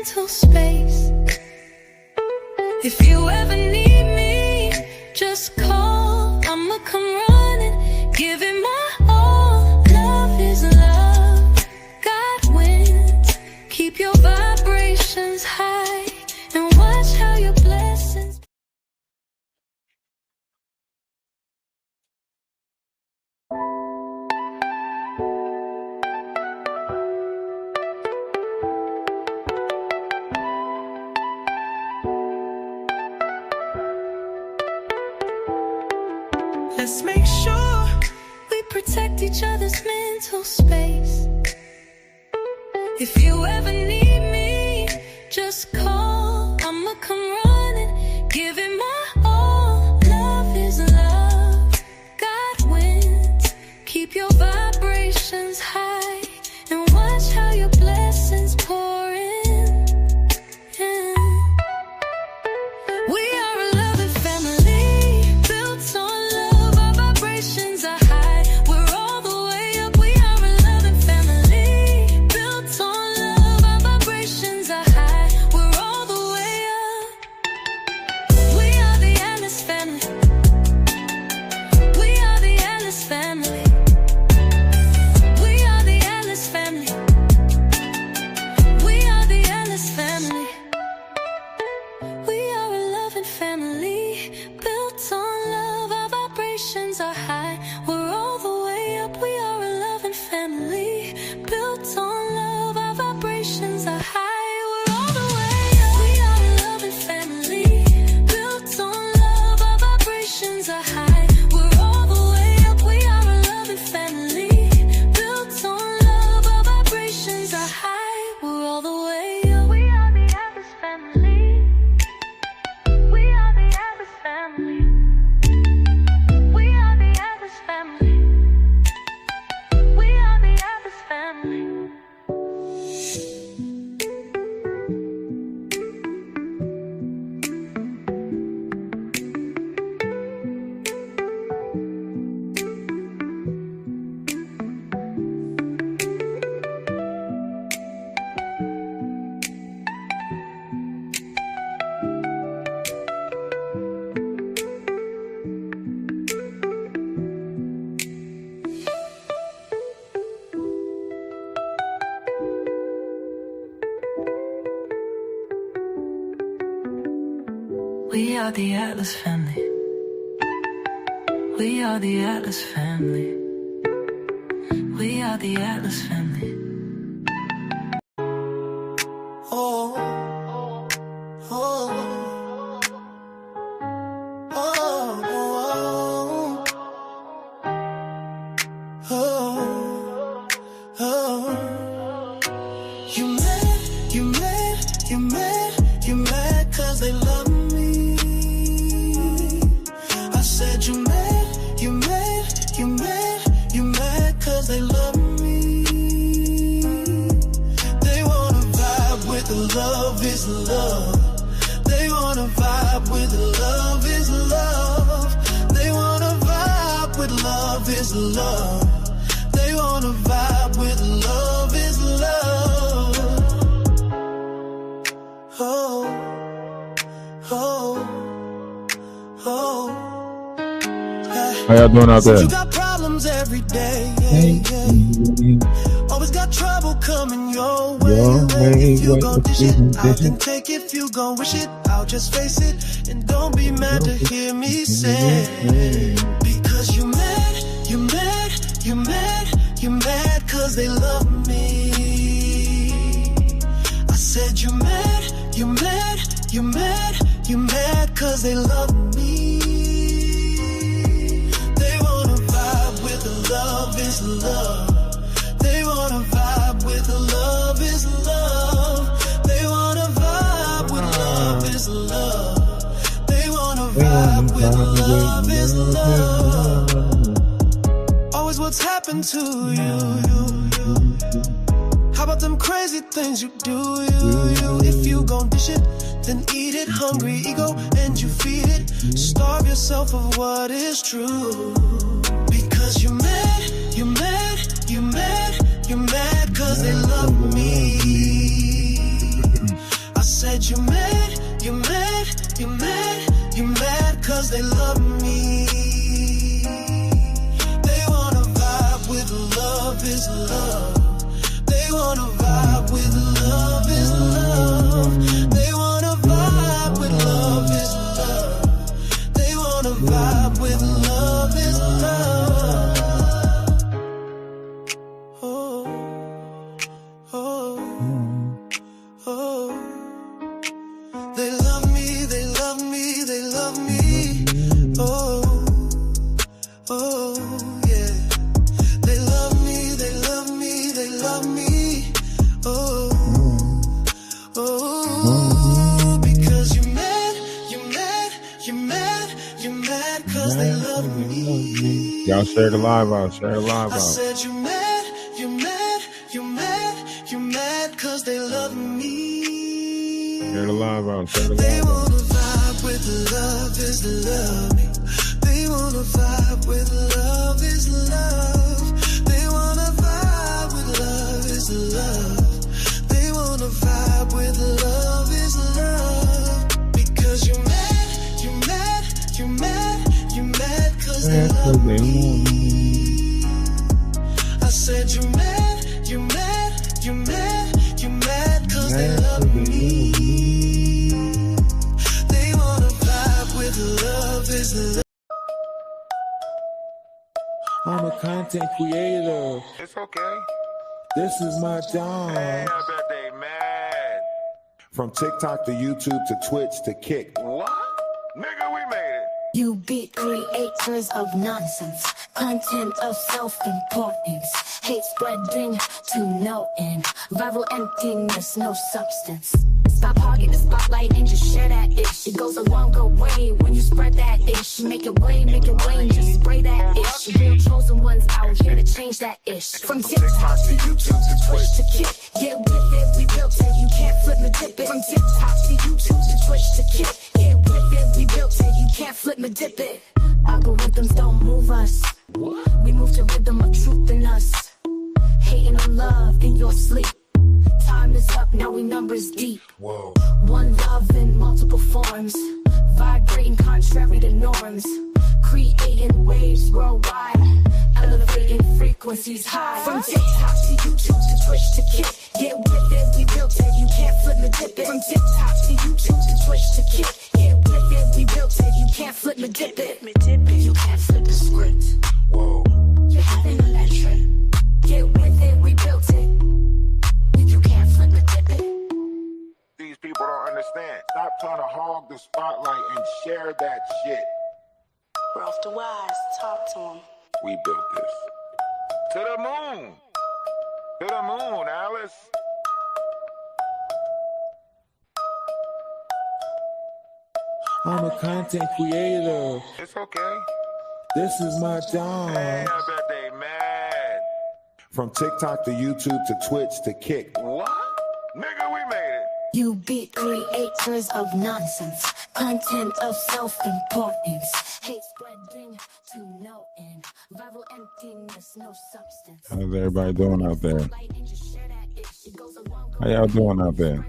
mental space. If you ever need me, just call. I'ma come running, give it my all. Love is love, God wins. Keep your vibrations high and watch how your blessings. Let's make sure we protect each other's mental space. If you ever need me, just call. I'ma come running, give it my all. Love is love, God wins. Keep your vibrations high and watch how your blessings pour in. We are a loving family, built on love. Our vibrations are high, we're all the way up. We are a loving family, built on love. Our vibrations are high, we're all the way up. We are the Alice family. We are the Alice family. We are the Alice family. We are the Alice family. We are a loving family, built on love. Our vibrations are high, we're all the way up. We are a loving family, built on love. Our vibrations are high, we're all the way up. We are a loving family, built on love. Our vibrations are high, we're all the way up. We are a loving family, built on love. Our vibrations are high, we're all the way up. We are the Alice family. We are the Alice family. We are the Alice family. We are the Alice family. We are the Atlas family. We are the Atlas family. We are the Atlas family. Oh, oh, oh, oh, oh, oh. You mad, 'cause they love me. I said you mad, 'cause they love me. They wanna vibe with the love is love. They wanna vibe with the love is love. They wanna vibe with love is love. They wanna vibe with love is love. Oh, oh, oh. How y'all doing out there? You got problems every day, yeah, yeah. Always got trouble coming your way. If you gon' dish it, I can take it. If you gon' wish it, I'll just face it. And don't be mad to hear me say, because you mad, you mad, you mad, you mad, 'cause they love me. I said you mad, you mad, you mad, you mad, 'cause they love me. They wanna vibe with the love is love. They wanna vibe with the love is love. They wanna vibe with love is love. They wanna vibe with love is love. Always what's happened to you. How about them crazy things you do, you? If you gon' dish it, then eat it. Hungry ego and you feed it. Starve yourself of what is true. Because you're mad, you're mad, you're mad, you're mad, 'cause they love me. said you mad, you mad, you mad, you mad cause they love me. They wanna vibe with love is love. They wanna vibe with love is love. They wanna vibe with love is love. They wanna vibe with love is love. Oh, oh, oh. They love me, they love me, they love me. Oh, oh, yeah. They love me, they love me, they love me. Oh, oh, because you're mad, you're mad, you're mad, you're mad cause they love me. Y'all share the live out, share the live I out. said you're mad, you're mad, you're mad, you're mad cause they love me. Share the live out, share the They live out. wanna vibe with love is love. They wanna vibe with love is love. They wanna vibe with love is love. They wanna vibe with love is love. Because you're mad, you're mad, you're mad, you're mad cause they love me. I said you're mad, you're mad, you're mad, you're mad cause they love me. They wanna vibe with love is love. I'm a content creator. It's okay. This is my job. Hey, I bet they mad. From TikTok to YouTube to Twitch to Kick. What? Nigga, we made it. You be creators of nonsense, content of self-importance, hate spreading to no end, viral emptiness, no substance. Stop hogging the spotlight and just share that ish. It goes a longer way when you spread that ish. Make it rain, just spray that ish. Real chosen ones out here to change that ish. From TikTok to YouTube to Twitch to Kick, get with it, we built it, you can't flip me dip it. From TikTok to YouTube to Twitch to Kick, get with it, we built it, you can't flip me dip it. Algorithms don't move us, we move to rhythm of truth in us. Hating on love in your sleep. Time is up, now we numbers deep. Whoa. One love in multiple forms, vibrating contrary to norms, creating waves worldwide, elevating frequencies high. From TikTok to YouTube to Twitch to Kick, get with it, we built it, you can't flip me dip it. From TikTok to YouTube to Twitch to Kick, get with it, we built it, you can't flip me dip it. You can't flip the script. Whoa. You're having electric. Get with it, we built it. You can't flip me dip it. These people don't understand. Stop trying to hog the spotlight and share that shit. Ralph DaWise, talk to him. We built this. To the moon. To the moon, Alice. I'm a content creator. It's okay. This is my job. Hey, I bet they mad. From TikTok to YouTube to Twitch to Kick. What? Nigga, we made it. You be creators of nonsense, content of self-importance, hate spreading to no end, viral emptiness, no substance. How's everybody doing out there? How y'all doing out there?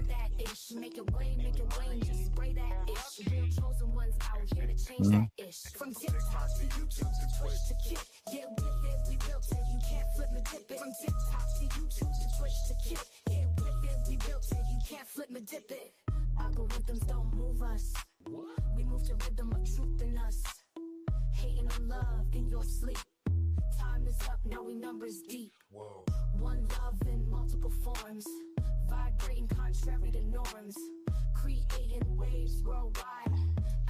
From TikTok to YouTube to Twitch to Kick, get with it, we built it, you can't flip me dip it. From TikTok to YouTube to Twitch to Kick, get with it, we built it, you can't flip me dip it. Algorithms don't move us, we move to rhythm of truth in us. Hating on love in your sleep. Time is up, now we numbers deep. Whoa. One love in multiple forms, vibrating contrary to norms, creating waves worldwide,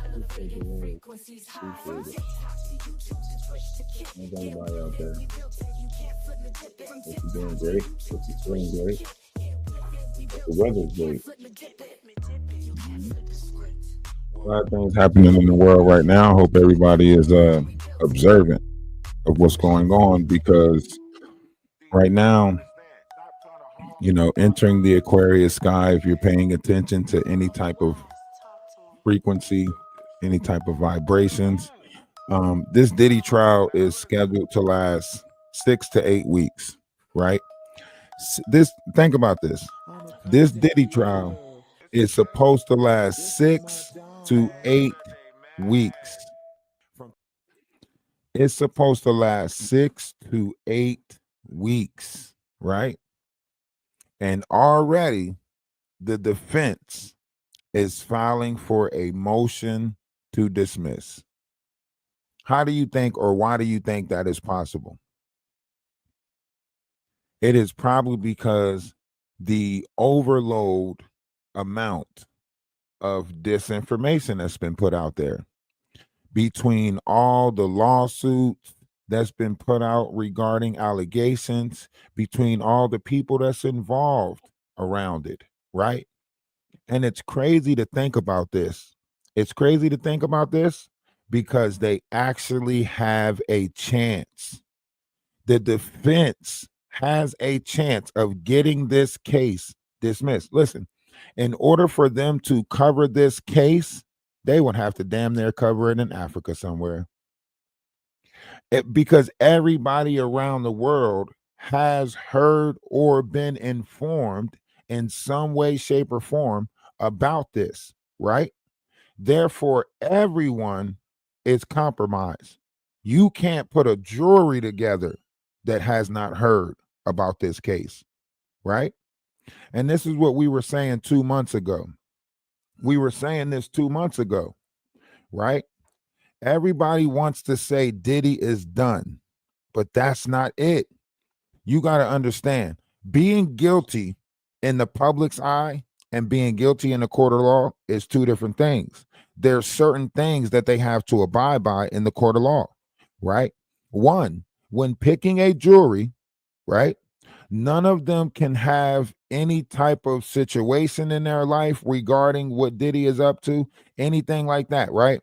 elevating frequencies high. From TikTok to YouTube to Twitch to Kick, How's everybody out there? we built it, you can't flip me dip it. From Hope you're doing great. Hope you're feeling great. Hope the weather's great. flip me dip it. You can't flip the script. A lot of things happening in the world right now. Hope everybody is observant of what's going on, because right now, you know, entering the Aquarius sky, if you're paying attention to any type of frequency, any type of vibrations, this Diddy trial is scheduled to last 6 to 8 weeks, right? Think about this. This Diddy trial is supposed to last 6 to 8 weeks. It's supposed to last 6 to 8 weeks, right? And already the defense is filing for a motion to dismiss. How do you think, or why do you think that is possible? It is probably because the overload amount of disinformation that's been put out there, between all the lawsuits that's been put out regarding allegations, between all the people that's involved around it, right? And it's crazy to think about this. It's crazy to think about this because they actually have a chance. The defense has a chance of getting this case dismissed. Listen, in order for them to cover this case, they would have to damn near cover it in Africa somewhere. Because everybody around the world has heard or been informed in some way, shape, or form about this, right? Therefore, everyone is compromised. You can't put a jury together that has not heard about this case, right? And this is what we were saying 2 months ago. We were saying this 2 months ago, right? Everybody wants to say Diddy is done, but that's not it. You got to understand, being guilty in the public's eye and being guilty in the court of law is two different things. There's certain things that they have to abide by in the court of law, right? One, when picking a jury, right, none of them can have any type of situation in their life regarding what Diddy is up to, anything like that, right?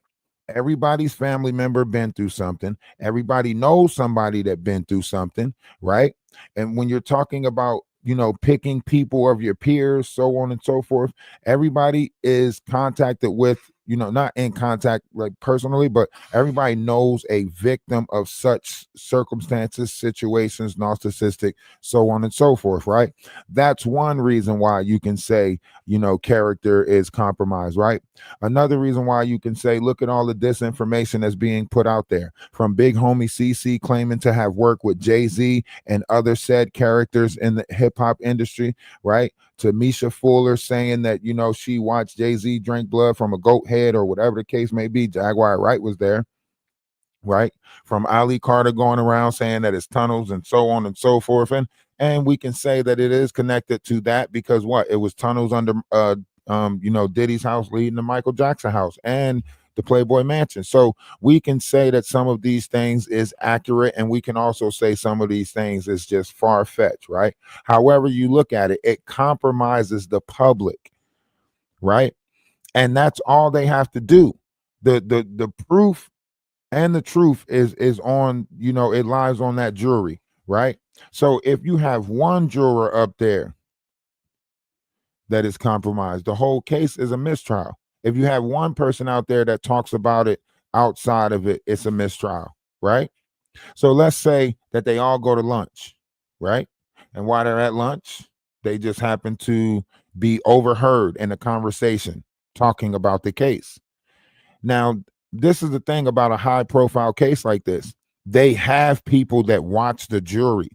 Everybody's family member been through something. Everybody knows somebody that been through something, right? And when you're talking about, picking people of your peers, so on and so forth, everybody is contacted with, not in contact like personally, but everybody knows a victim of such circumstances, situations, narcissistic, so on and so forth, right? That's one reason why you can say, character is compromised, right? Another reason why you can say, look at all the disinformation that's being put out there from Big Homie CC claiming to have worked with Jay-Z and other said characters in the hip hop industry, right? To Misha Fuller saying that, she watched Jay-Z drink blood from a goat head or whatever the case may be. Jaguar Wright was there, right? From Ali Carter going around saying that it's tunnels and so on and so forth. And we can say that it is connected to that because what? It was tunnels under Diddy's house leading to Michael Jackson house and the Playboy Mansion. So we can say that some of these things is accurate, and we can also say some of these things is just far-fetched, right? However you look at it, it compromises the public, right? And that's all they have to do. The proof and the truth is on, it lies on that jury, right? So if you have one juror up there that is compromised, the whole case is a mistrial. If you have one person out there that talks about it outside of it, it's a mistrial, right? So let's say that they all go to lunch, right? And while they're at lunch, they just happen to be overheard in a conversation talking about the case. Now, this is the thing about a high profile case like this. They have people that watch the jury,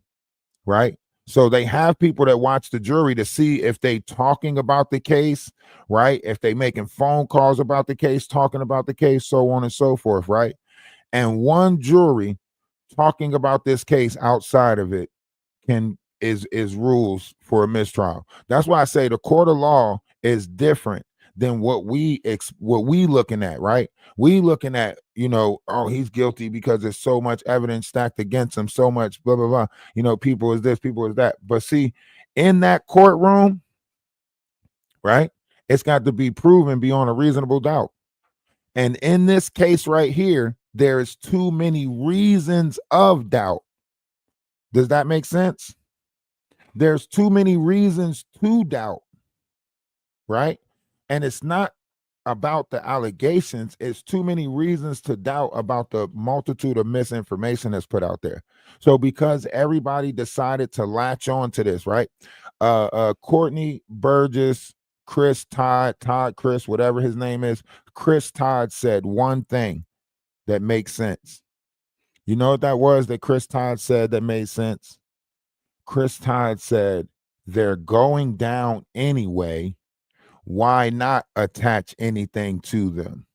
right? So they have people that watch the jury to see if they talking about the case, right? If they making phone calls about the case, talking about the case, so on and so forth, right? And one jury talking about this case outside of it is rules for a mistrial. That's why I say the court of law is different than what we looking at, right? We looking at, oh, he's guilty because there's so much evidence stacked against him, so much blah blah blah. People is this, people is that. But see, in that courtroom, right? It's got to be proven beyond a reasonable doubt. And in this case right here, there's too many reasons of doubt. Does that make sense? There's too many reasons to doubt, right? And it's not about the allegations. It's too many reasons to doubt about the multitude of misinformation that's put out there. So because everybody decided to latch on to this, right? Courtney Burgess Chris, whatever his name is, Chris Todd said one thing that makes sense. You know what that was that Chris Todd said that made sense? Chris Todd said, they're going down anyway. Why not attach anything to them?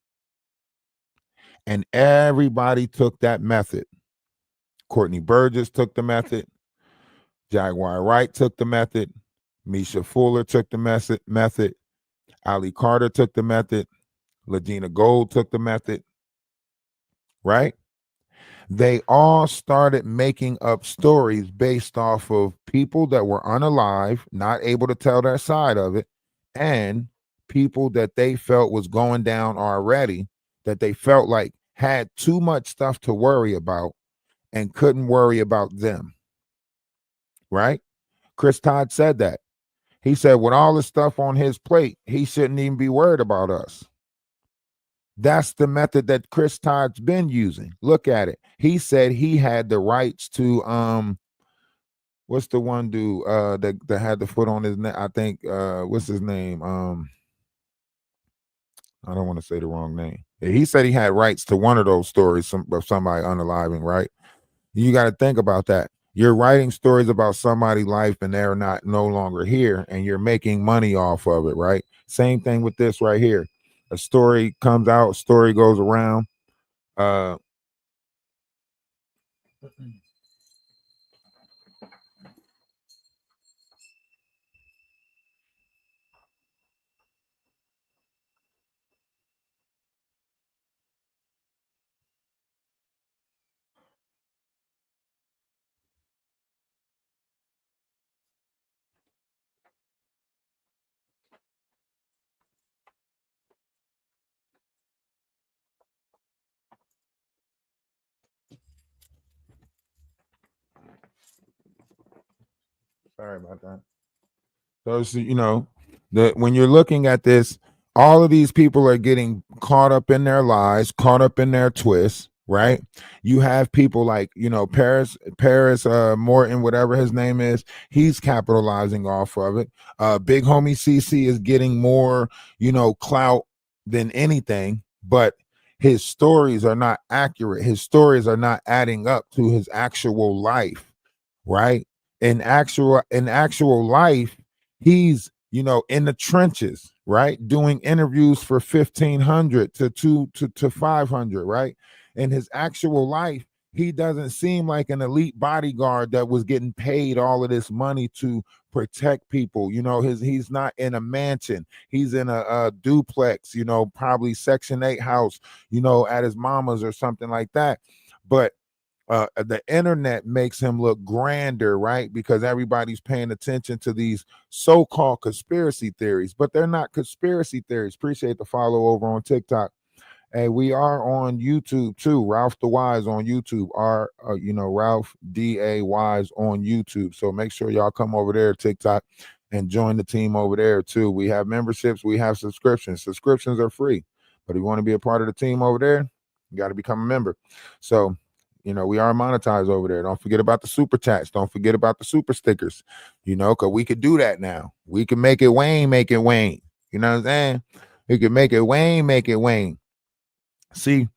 And everybody took that method. Courtney Burgess took the method. Jaguar Wright took the method. Misha Fuller took the method. Ali Carter took the method. Legina Gold took the method. Right? They all started making up stories based off of people that were unalive, not able to tell their side of it, and people that they felt was going down already, that they felt like had too much stuff to worry about and couldn't worry about them. Right? Chris Todd said that. He said, with all the stuff on his plate, he shouldn't even be worried about us. That's the method that Chris Todd's been using. Look at it. He said he had the rights to what's the one dude that had the foot on his neck? I think what's his name? I don't want to say the wrong name. He said he had rights to one of those stories of somebody unaliving, right? You got to think about that. You're writing stories about somebody's life and they're no longer here, and you're making money off of it, right? Same thing with this right here. A story comes out, story goes around. Sorry about that. So, you know, when you're looking at this, all of these people are getting caught up in their lies, caught up in their twists, right? You have people like, you know, Paris Morton, whatever his name is, he's capitalizing off of it. Big homie CC is getting more, you know, clout than anything, but his stories are not accurate. His stories are not adding up to his actual life, right? In actual life, he's, you know, in the trenches, right, doing interviews for 1,500 to 500, right? In his actual life, he doesn't seem like an elite bodyguard that was getting paid all of this money to protect people. You know, he's not in a mansion. He's in a duplex, you know, probably Section 8 house, you know, at his mama's or something like that. But the internet makes him look grander, right? Because everybody's paying attention to these so-called conspiracy theories, but they're not conspiracy theories. Appreciate the follow over on TikTok. Hey, we are on YouTube too. Ralph DaWise on YouTube. Ralph DaWise on YouTube. So make sure y'all come over there, TikTok, and join the team over there too. We have memberships. We have subscriptions. Subscriptions are free, but if you want to be a part of the team over there, you got to become a member. So, you know, we are monetized over there. Don't forget about the super chats. Don't forget about the super stickers, you know, because we could do that now. We can make it Wayne, make it Wayne. You know what I'm saying? We can make it Wayne, make it Wayne. See,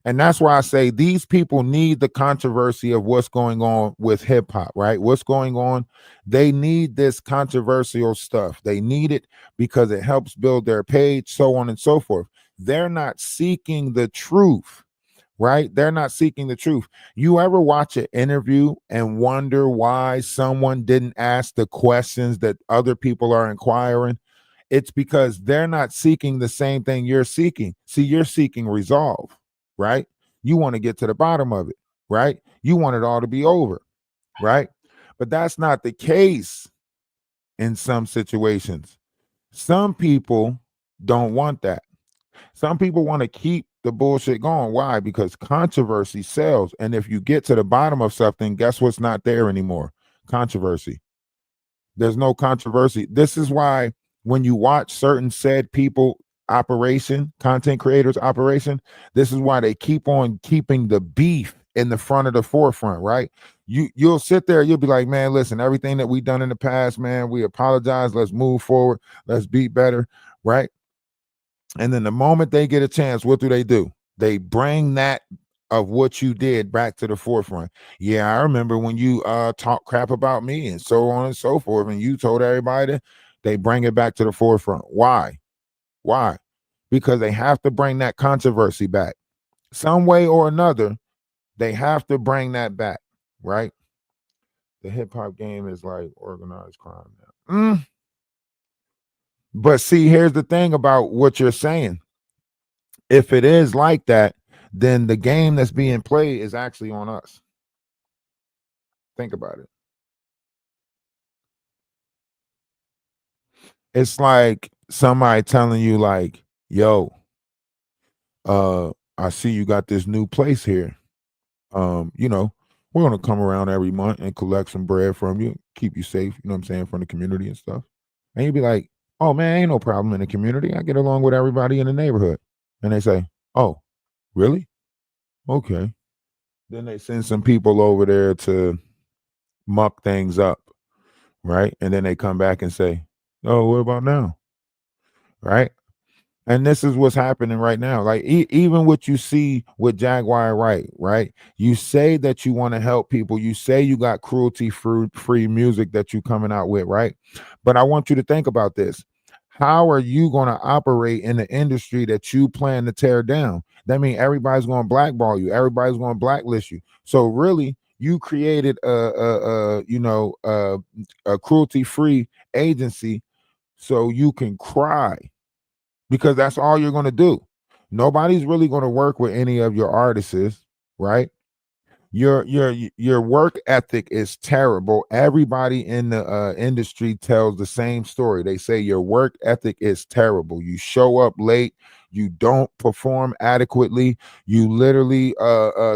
and that's why I say these people need the controversy of what's going on with hip hop, right? What's going on? They need this controversial stuff. They need it because it helps build their page, so on and so forth. They're not seeking the truth. Right? They're not seeking the truth. You ever watch an interview and wonder why someone didn't ask the questions that other people are inquiring? It's because they're not seeking the same thing you're seeking. See, you're seeking resolve, right? You want to get to the bottom of it, right? You want it all to be over, right? But that's not the case in some situations. Some people don't want that. Some people want to keep the bullshit going. Why? Because controversy sells. And if you get to the bottom of something, guess what's not there anymore? Controversy. There's no controversy. This is why when you watch certain said people operation, content creators operation, this is why they keep on keeping the beef in the front of the forefront, right? You'll sit there, you'll be like, man, listen, everything that we done in the past, man, we apologize. Let's move forward. Let's be better, right? And then the moment they get a chance, what do? They bring that of what you did back to the forefront. Yeah, I remember when you talk crap about me and so on and so forth, and you told everybody that. They bring it back to the forefront. Why? Why? Because they have to bring that controversy back. Some way or another, they have to bring that back, right? The hip hop game is like organized crime now. But see, here's the thing about what you're saying. If it is like that, then the game that's being played is actually on us. Think about it. It's like somebody telling you, like, yo, I see you got this new place here. You know, we're gonna come around every month and collect some bread from you, keep you safe, you know what I'm saying, from the community and stuff. And you'd be like, oh man, ain't no problem in the community. I get along with everybody in the neighborhood. And they say, oh, really? Okay. Then they send some people over there to muck things up, right? And then they come back and say, oh, what about now? Right? And this is what's happening right now. Like even what you see with Jaguar Wright, right? You say that you want to help people. You say you got cruelty-free music that you coming out with, right? But I want you to think about this. How are you going to operate in the industry that you plan to tear down? That means everybody's going to blackball you. Everybody's going to blacklist you. So really, you created a cruelty-free agency so you can cry, because that's all you're going to do. Nobody's really going to work with any of your artists, right? Your work ethic is terrible. Everybody in the industry tells the same story. They say your work ethic is terrible. You show up late. You don't perform adequately. You literally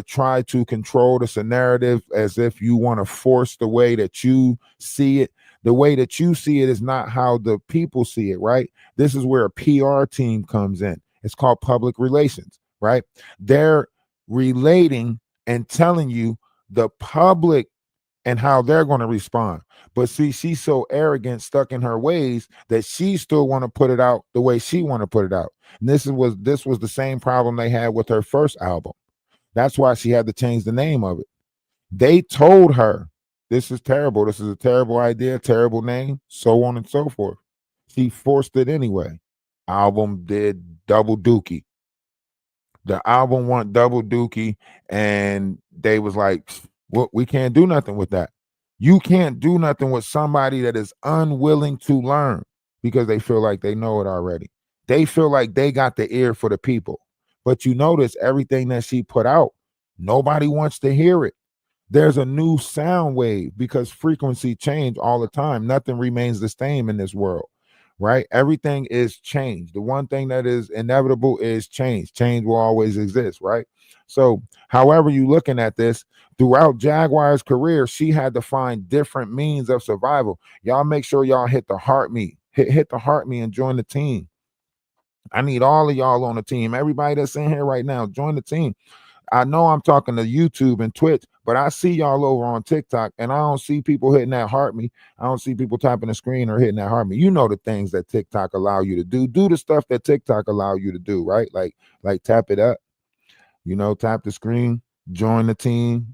try to control the narrative as if you want to force the way that you see it. The way that you see it is not how the people see it, right? This is where a PR team comes in. It's called public relations, right? They're relating and telling you the public and how they're going to respond. But see, she's so arrogant, stuck in her ways, that she still want to put it out the way she want to put it out. And this was the same problem they had with her first album. That's why she had to change the name of it. They told her, this is terrible. This is a terrible idea, terrible name, so on and so forth. She forced it anyway. Album did double dookie. The album went double dookie, and they was like, well, we can't do nothing with that. You can't do nothing with somebody that is unwilling to learn because they feel like they know it already. They feel like they got the ear for the people. But you notice everything that she put out, nobody wants to hear it. There's a new sound wave because frequency change all the time. Nothing remains the same in this world, right? Everything is changed. The one thing that is inevitable is change. Change will always exist, right? So however you looking at this, throughout Jaguar's career, she had to find different means of survival. Y'all make sure y'all hit the heart me. Hit the heart me and join the team. I need all of y'all on the team. Everybody that's in here right now, join the team. I know I'm talking to YouTube and Twitch, but I see y'all over on TikTok, and I don't see people hitting that heart me. I don't see people tapping the screen or hitting that heart me. You know the things that TikTok allow you to do. Do the stuff that TikTok allow you to do, right? Like tap it up, tap the screen, join the team,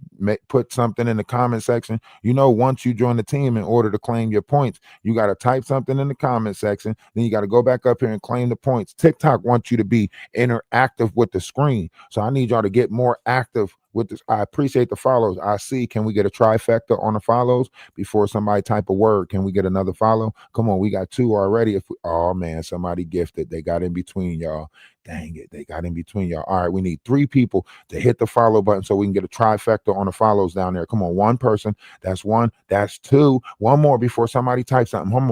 put something in the comment section. Once you join the team, in order to claim your points, you got to type something in the comment section. Then you got to go back up here and claim the points. TikTok wants you to be interactive with the screen. So I need y'all to get more active with this. I appreciate the follows. I see. Can we get a trifecta on the follows before somebody type a word? Can we get another follow? Come on, we got 2 already. Oh man, somebody gifted. They got in between, y'all. Dang it, they got in between y'all. All right, we need 3 people to hit the follow button so we can get a trifecta on the follows down there. Come on, 1 person. That's 1. That's 2. 1 more before somebody types something. One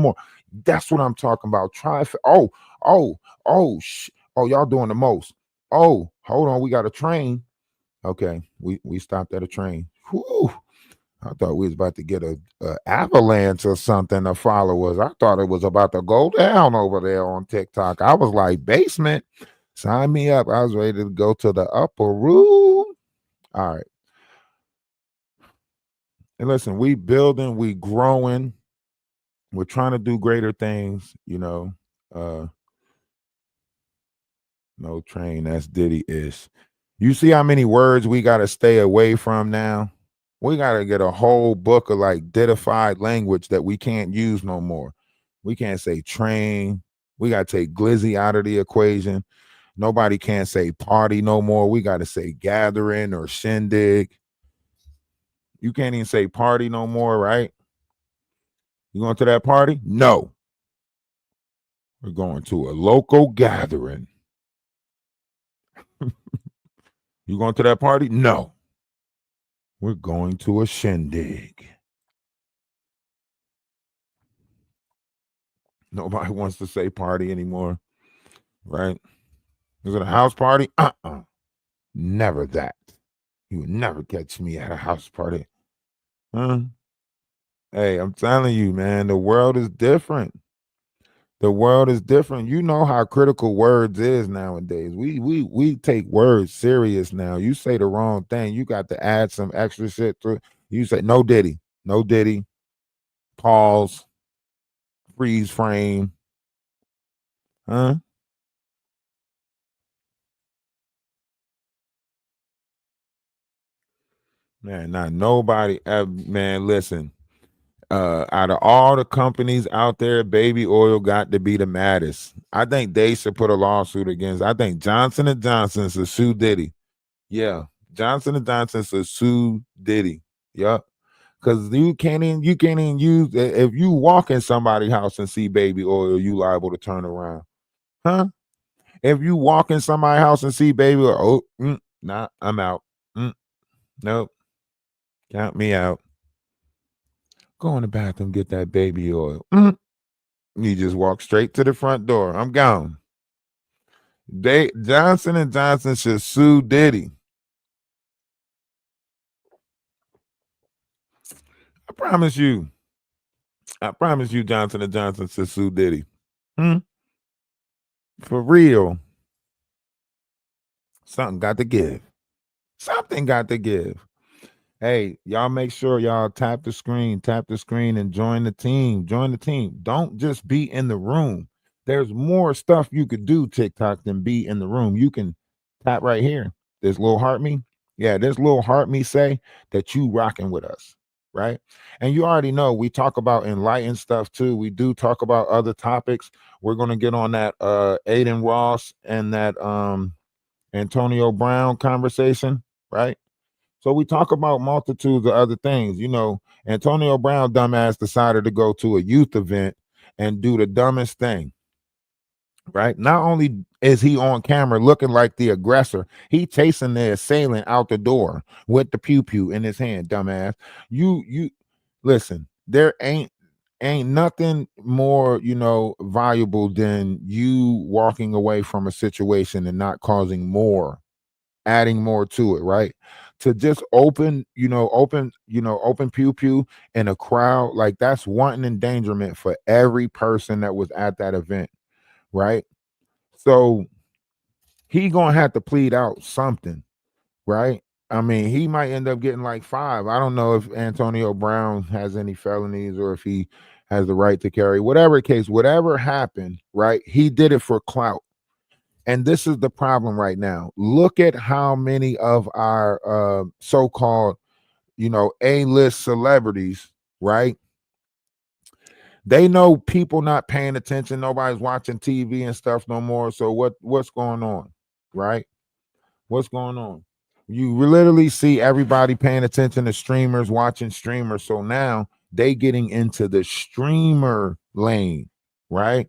more. That's what I'm talking about. Trifecta. Oh, y'all doing the most. Oh, hold on. We got a train. Okay, we stopped at a train. Whew. I thought we was about to get a avalanche or something of followers. I thought it was about to go down over there on TikTok. I was like, basement, sign me up. I was ready to go to the upper room. All right. And listen, we building, we growing, we're trying to do greater things, you know. Uh no train, that's Diddy ish. You see how many words we gotta stay away from now? We gotta get a whole book of like Didified language that we can't use no more. We can't say train. We gotta take glizzy out of the equation. Nobody can't say party no more. We gotta say gathering or shindig. You can't even say party no more, right? You going to that party? No. We're going to a local gathering. You going to that party? No. We're going to a shindig. Nobody wants to say party anymore, right? Is it a house party? Never that. You would never catch me at a house party. Huh? Hey, I'm telling you, man, the world is different. The world is different. You know how critical words is nowadays. We take words serious now. You say the wrong thing, you got to add some extra shit to it. You say no Diddy, no Diddy, pause, freeze frame. Huh? Man, not nobody man, listen. Out of all the companies out there, baby oil got to be the maddest. I think they should put a lawsuit against. I think Johnson and Johnson should sue Diddy. Yeah, Johnson and Johnson should sue Diddy. Yup, because you can't even use if you walk in somebody's house and see baby oil, you liable to turn around, huh? If you walk in somebody's house and see baby oil, nah, I'm out. Nope, count me out. Go in the bathroom, get that baby oil. You just walk straight to the front door. I'm gone. Johnson and Johnson should sue Diddy. I promise you. I promise you, Johnson and Johnson should sue Diddy. For real. Something got to give. Something got to give. Hey, y'all make sure y'all tap the screen and join the team. Join the team. Don't just be in the room. There's more stuff you could do, TikTok, than be in the room. You can tap right here. This little heart me. Yeah, this little heart me say that you rocking with us, right? And you already know we talk about enlightened stuff too. We do talk about other topics. We're gonna get on that Aiden Ross and that Antonio Brown conversation, right? So we talk about multitudes of other things. You know, Antonio Brown, dumbass, decided to go to a youth event and do the dumbest thing, right? Not only is he on camera looking like the aggressor, he chasing the assailant out the door with the pew pew in his hand, dumbass. You listen, there ain't nothing more, valuable than you walking away from a situation and not causing more, adding more to it, right? To just open pew pew in a crowd, like that's wanton endangerment for every person that was at that event, right? So he gonna have to plead out something, right? I mean, he might end up getting like 5. I don't know if Antonio Brown has any felonies or if he has the right to carry. Whatever case, whatever happened, right? He did it for clout. And this is the problem right now. Look at how many of our so-called, A-list celebrities, right? They know people not paying attention. Nobody's watching TV and stuff no more. So what's going on, right? What's going on? You literally see everybody paying attention to streamers, watching streamers. So now they getting into the streamer lane, right?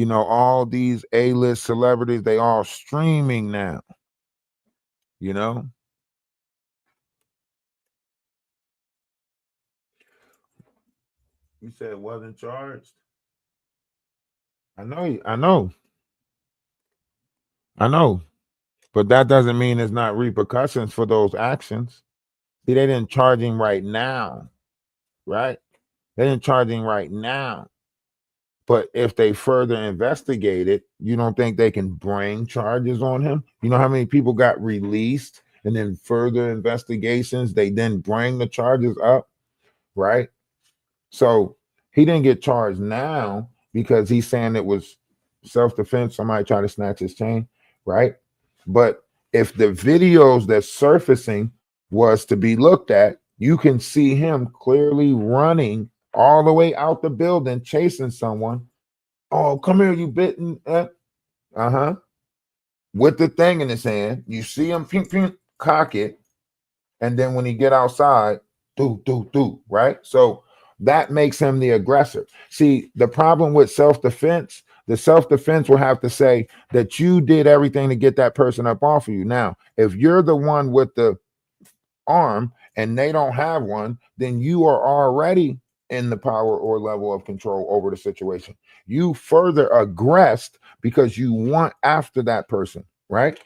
All these A-list celebrities, they all streaming now, you know? You said wasn't charged? I know. But that doesn't mean there's not repercussions for those actions. See, they didn't charge him right now, right? They didn't charge him right now. But if they further investigate it, you don't think they can bring charges on him? You know how many people got released and then further investigations, they then bring the charges up, right? So he didn't get charged now because he's saying it was self-defense. Somebody tried to snatch his chain, right? But if the videos that's surfacing was to be looked at, you can see him clearly running all the way out the building, chasing someone. Oh, come here, you bitten. Uh-huh. With the thing in his hand. You see him cock it. And then when he get outside, do, right? So that makes him the aggressor. See, the problem with self-defense, the self-defense will have to say that you did everything to get that person up off of you. Now, if you're the one with the arm and they don't have one, then you are already in the power or level of control over the situation. You further aggressed because you want after that person, right?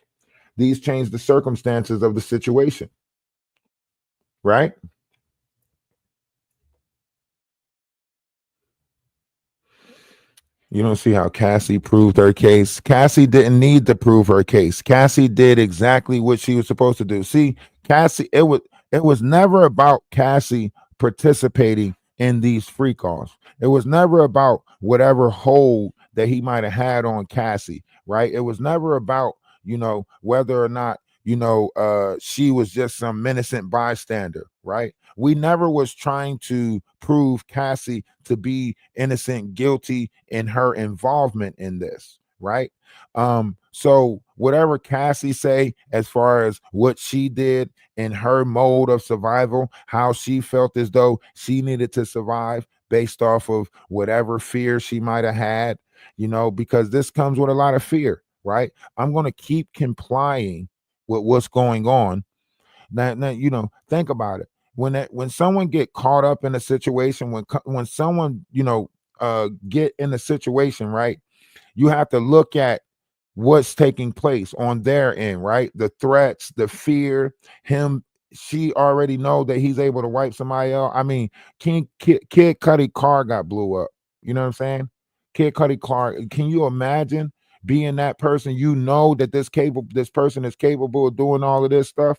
These change the circumstances of the situation, right? You don't see how Cassie proved her case. Cassie didn't need to prove her case. Cassie did exactly what she was supposed to do. See, Cassie, it was never about Cassie participating in these free calls. It was never about whatever hold that he might have had on Cassie, right? It was never about, whether or not, she was just some innocent bystander, right? We never was trying to prove Cassie to be innocent, guilty in her involvement in this, right? So whatever Cassie say as far as what she did in her mode of survival, how she felt as though she needed to survive based off of whatever fear she might have had, because this comes with a lot of fear, right? I'm going to keep complying with what's going on. Now, think about it. When someone get caught up in a situation, when someone get in a situation, right? You have to look at what's taking place on their end, right? The threats, the fear, she already know that he's able to wipe somebody else. I mean, Kid Cudi car got blew up. You know what I'm saying? Kid Cudi car. Can you imagine being that person? You know that this person is capable of doing all of this stuff.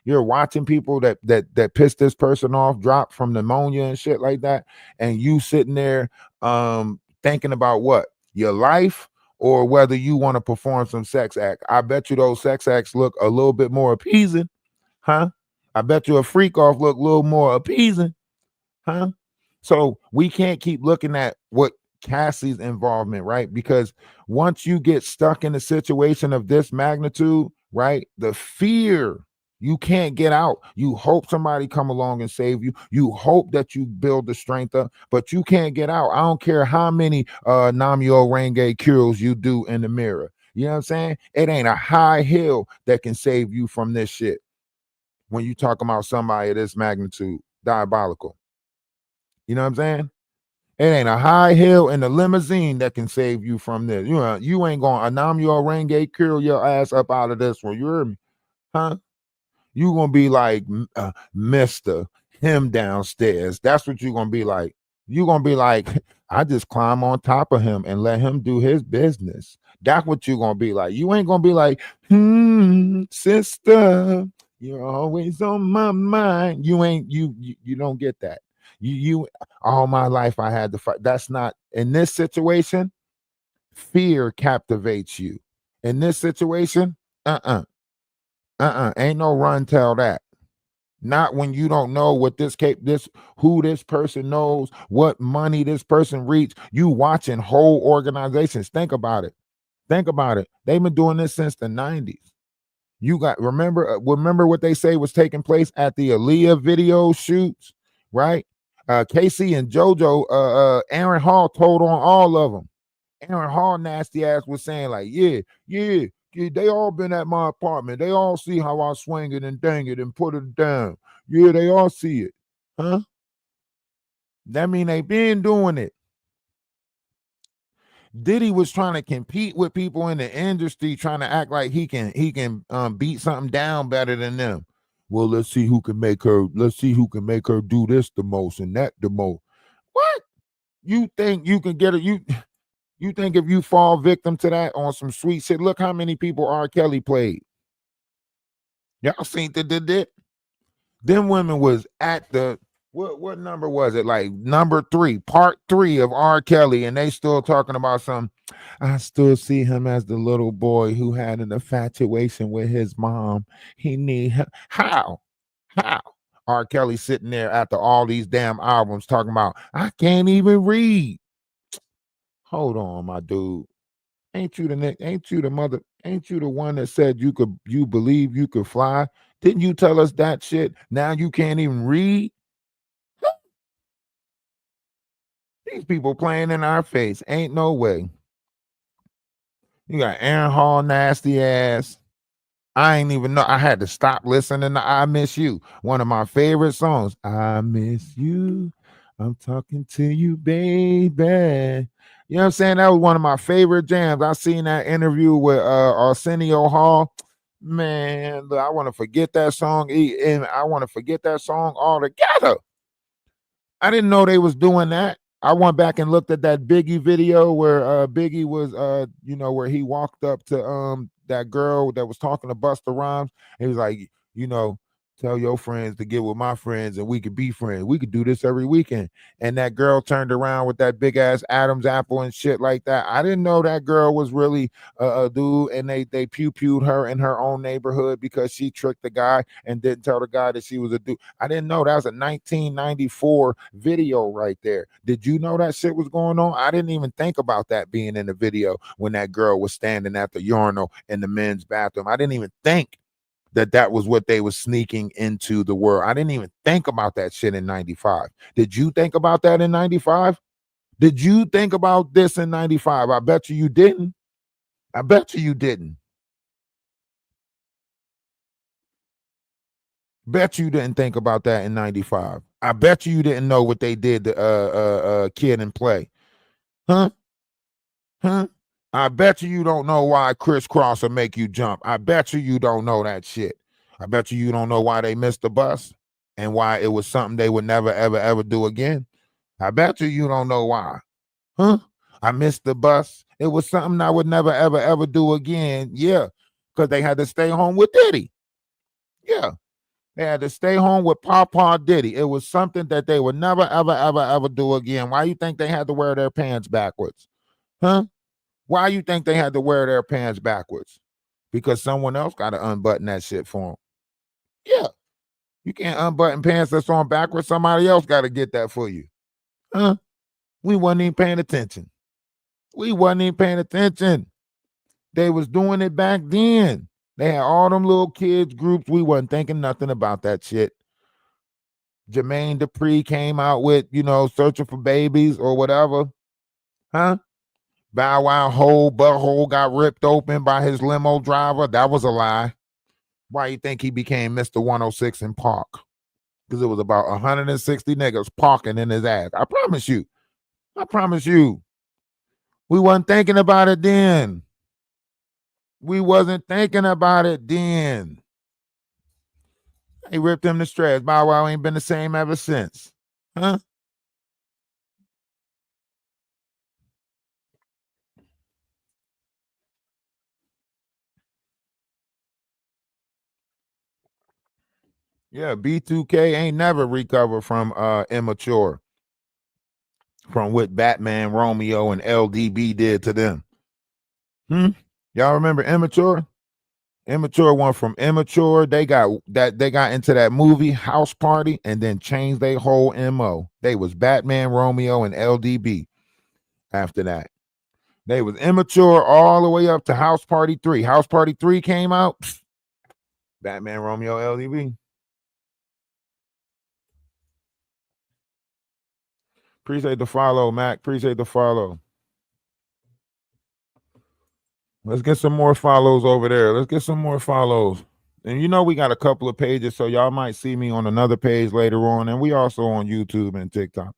You're watching people that piss this person off drop from pneumonia and shit like that, and you sitting there thinking about what? Your life, or whether you want to perform some sex act. I bet you those sex acts look a little bit more appeasing, huh? I bet you a freak off look a little more appeasing, huh? So we can't keep looking at what Cassie's involvement, right? Because once you get stuck in a situation of this magnitude, right, the fear, you can't get out. You hope somebody come along and save you. You hope that you build the strength up, but you can't get out. I don't care how many Namyo Renge cures you do in the mirror. You know what I'm saying? It ain't a high hill that can save you from this shit. When you talk about somebody of this magnitude, diabolical. You know what I'm saying? It ain't a high hill in the limousine that can save you from this. You ain't going to Namyo Renge cure your ass up out of this one. You heard me? Huh? You gonna be like Mr. Him downstairs. That's what you're gonna be like. You're gonna be like, I just climb on top of him and let him do his business. That's what you're gonna be like. You ain't gonna be like, sister, you're always on my mind. You don't get that. You all my life I had to fight. That's not in this situation. Fear captivates you. In this situation, ain't no run tell that. Not when you don't know what who this person knows, what money this person reached. You watching whole organizations. Think about it. Think about it. They've been doing this since the 90s. You got remember what they say was taking place at the Aaliyah video shoots, right? Casey and JoJo, Aaron Hall told on all of them. Aaron Hall nasty ass was saying like, yeah, they all been at my apartment. They all see how I swing it and dang it and put it down. Yeah, they all see it. Huh? That mean they been doing it. Diddy was trying to compete with people in the industry, trying to act like he can beat something down better than them. Well, let's see who can make her do this the most and that the most. What? You think you can get it? You think if you fall victim to that on some sweet shit, look how many people R. Kelly played. Y'all seen the them women was at the what number was it? Like number 3, part 3 of R. Kelly, and they still talking about some. I still see him as the little boy who had an infatuation with his mom. He need help. How? R. Kelly sitting there after all these damn albums talking about I can't even read. Hold on, my dude. Ain't you the mother? Ain't you the one that said you believe you could fly? Didn't you tell us that shit? Now you can't even read. These people playing in our face. Ain't no way. You got Aaron Hall, nasty ass. I ain't even know. I had to stop listening to I Miss You. One of my favorite songs. I miss you. I'm talking to you, baby. You know what I'm saying? That was one of my favorite jams. I seen that interview with Arsenio Hall. Man, I want to forget that song. And I want to forget that song altogether. I didn't know they was doing that. I went back and looked at that Biggie video where Biggie was where he walked up to that girl that was talking to Busta Rhymes. He was like, tell your friends to get with my friends and we could be friends. We could do this every weekend. And that girl turned around with that big ass Adam's apple and shit like that. I didn't know that girl was really a dude, and they pew-pewed her in her own neighborhood because she tricked the guy and didn't tell the guy that she was a dude. I didn't know that was a 1994 video right there. Did you know that shit was going on? I didn't even think about that being in the video when that girl was standing at the urinal in the men's bathroom. I didn't even think that was what they was sneaking into the world. I didn't even think about that shit in 95. Did you think about that in 95? Did you think about this in 95? I bet you didn't. I bet you didn't. Bet you didn't think about that in 95. I bet you didn't know what they did to Kid and Play. Huh? I bet you don't know why crisscross will make you jump. I bet you don't know that shit. I bet you don't know why they missed the bus and why it was something they would never, ever, ever do again. I bet you don't know why. Huh? I missed the bus. It was something I would never, ever, ever do again. Yeah, because they had to stay home with Diddy. Yeah, they had to stay home with Papa Diddy. It was something that they would never, ever, ever, ever do again. Why you think they had to wear their pants backwards? Huh? Why you think they had to wear their pants backwards? Because someone else got to unbutton that shit for them. Yeah. You can't unbutton pants that's on backwards. Somebody else got to get that for you. Huh? We wasn't even paying attention. They was doing it back then. They had all them little kids groups. We wasn't thinking nothing about that shit. Jermaine Dupri came out with, Searching for Babies or whatever. Huh? Bow Wow whole butthole got ripped open by his limo driver. That was a lie. Why you think he became Mr. 106 in Park? Because it was about 160 niggas parking in his ass. I promise you. We wasn't thinking about it then. They ripped him to shreds. Bow Wow ain't been the same ever since. Huh? Yeah, B2K ain't never recovered from Immature. From what Batman, Romeo, and LDB did to them. Y'all remember Immature? Immature went from Immature. They got into that movie House Party and then changed their whole MO. They was Batman, Romeo, and LDB after that. They was Immature all the way up to House Party 3. House Party 3 came out. Batman, Romeo, LDB. Appreciate the follow, Mac. Appreciate the follow. Let's get some more follows over there. Let's get some more follows. And we got a couple of pages, so y'all might see me on another page later on. And we also on YouTube and TikTok.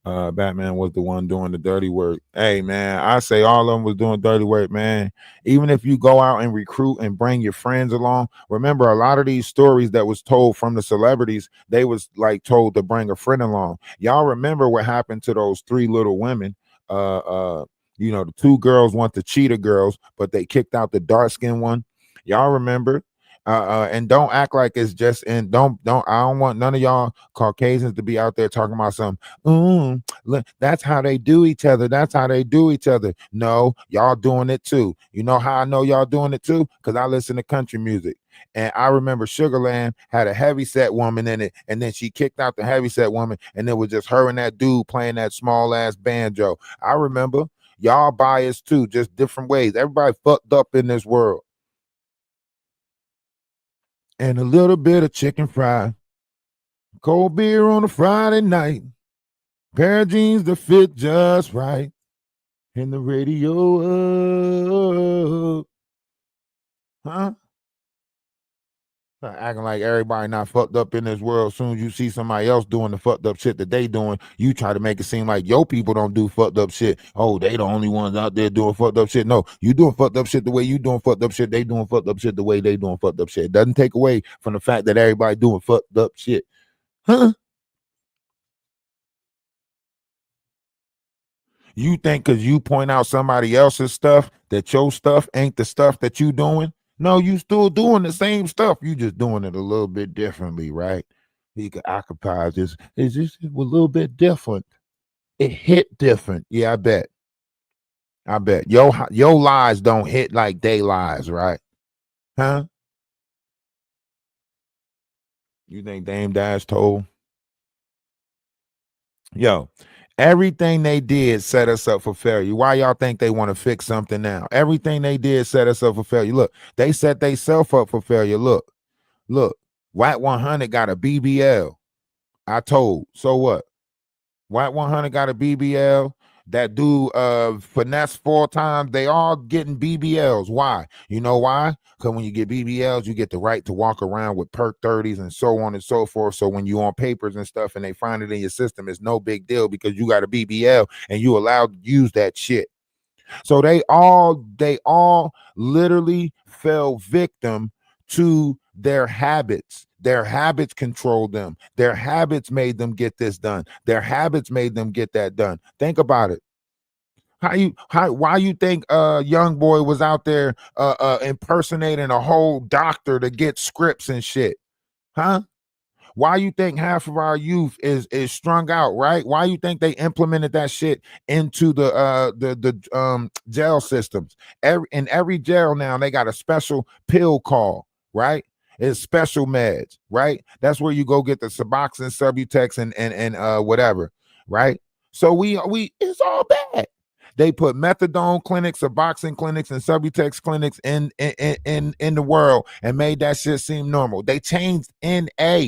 Batman was the one doing the dirty work. Hey, man, I say all of them was doing dirty work, man. Even if you go out and recruit and bring your friends along, remember a lot of these stories that was told from the celebrities, they was like told to bring a friend along. Y'all remember what happened to those 3 little women? The 2 girls want the cheetah girls, but they kicked out the dark-skinned one. Y'all remember? And don't act like it's just in. I don't want none of y'all Caucasians to be out there talking about some. Look, that's how they do each other. That's how they do each other. No, y'all doing it too. You know how I know y'all doing it too? Because I listen to country music. And I remember Sugarland had a heavyset woman in it, and then she kicked out the heavyset woman, and it was just her and that dude playing that small ass banjo. I remember y'all biased too, just different ways. Everybody fucked up in this world. And a little bit of chicken fry, cold beer on a Friday night, pair of jeans that fit just right, and the radio up. Huh? Acting like everybody not fucked up in this world. As soon as you see somebody else doing the fucked up shit that they doing, you try to make it seem like your people don't do fucked up shit. Oh, they the only ones out there doing fucked up shit. No, you doing fucked up shit the way you doing fucked up shit. They doing fucked up shit the way they doing fucked up shit. It doesn't take away from the fact that everybody doing fucked up shit. Huh? You think because you point out somebody else's stuff that your stuff ain't the stuff that you doing? No, you still doing the same stuff. You just doing it a little bit differently, right? He could occupy this. It's just a little bit different. It hit different. Yeah, I bet. I bet. Your lies don't hit like they lies, right? Huh? You think Dame Dash told? Yo, everything they did set us up for failure. Why y'all think they want to fix something now? Everything they did set us up for failure. Look, they set themselves up for failure. Look, White 100 got a BBL. I told. So what? White 100 got a BBL. That dude finesse 4 times. They all getting BBLs. Why? You know why? Because when you get BBLs, you get the right to walk around with perk 30s and so on and so forth. So when you on papers and stuff and they find it in your system, it's no big deal because you got a BBL and you allowed to use that shit. So they all literally fell victim to their habits. Their habits controlled them. Their habits made them get this done. Their habits made them get that done. Think about it. Why you think young boy was out there impersonating a whole doctor to get scripts and shit? Huh? Why you think half of our youth is strung out, right? Why you think they implemented that shit into the jail systems? In every jail now, they got a special pill call, right? It's special meds, right? That's where you go get the Suboxone, Subutex, and whatever, right? So we it's all bad. They put methadone clinics, Suboxone clinics, and Subutex clinics in the world and made that shit seem normal. They changed NA.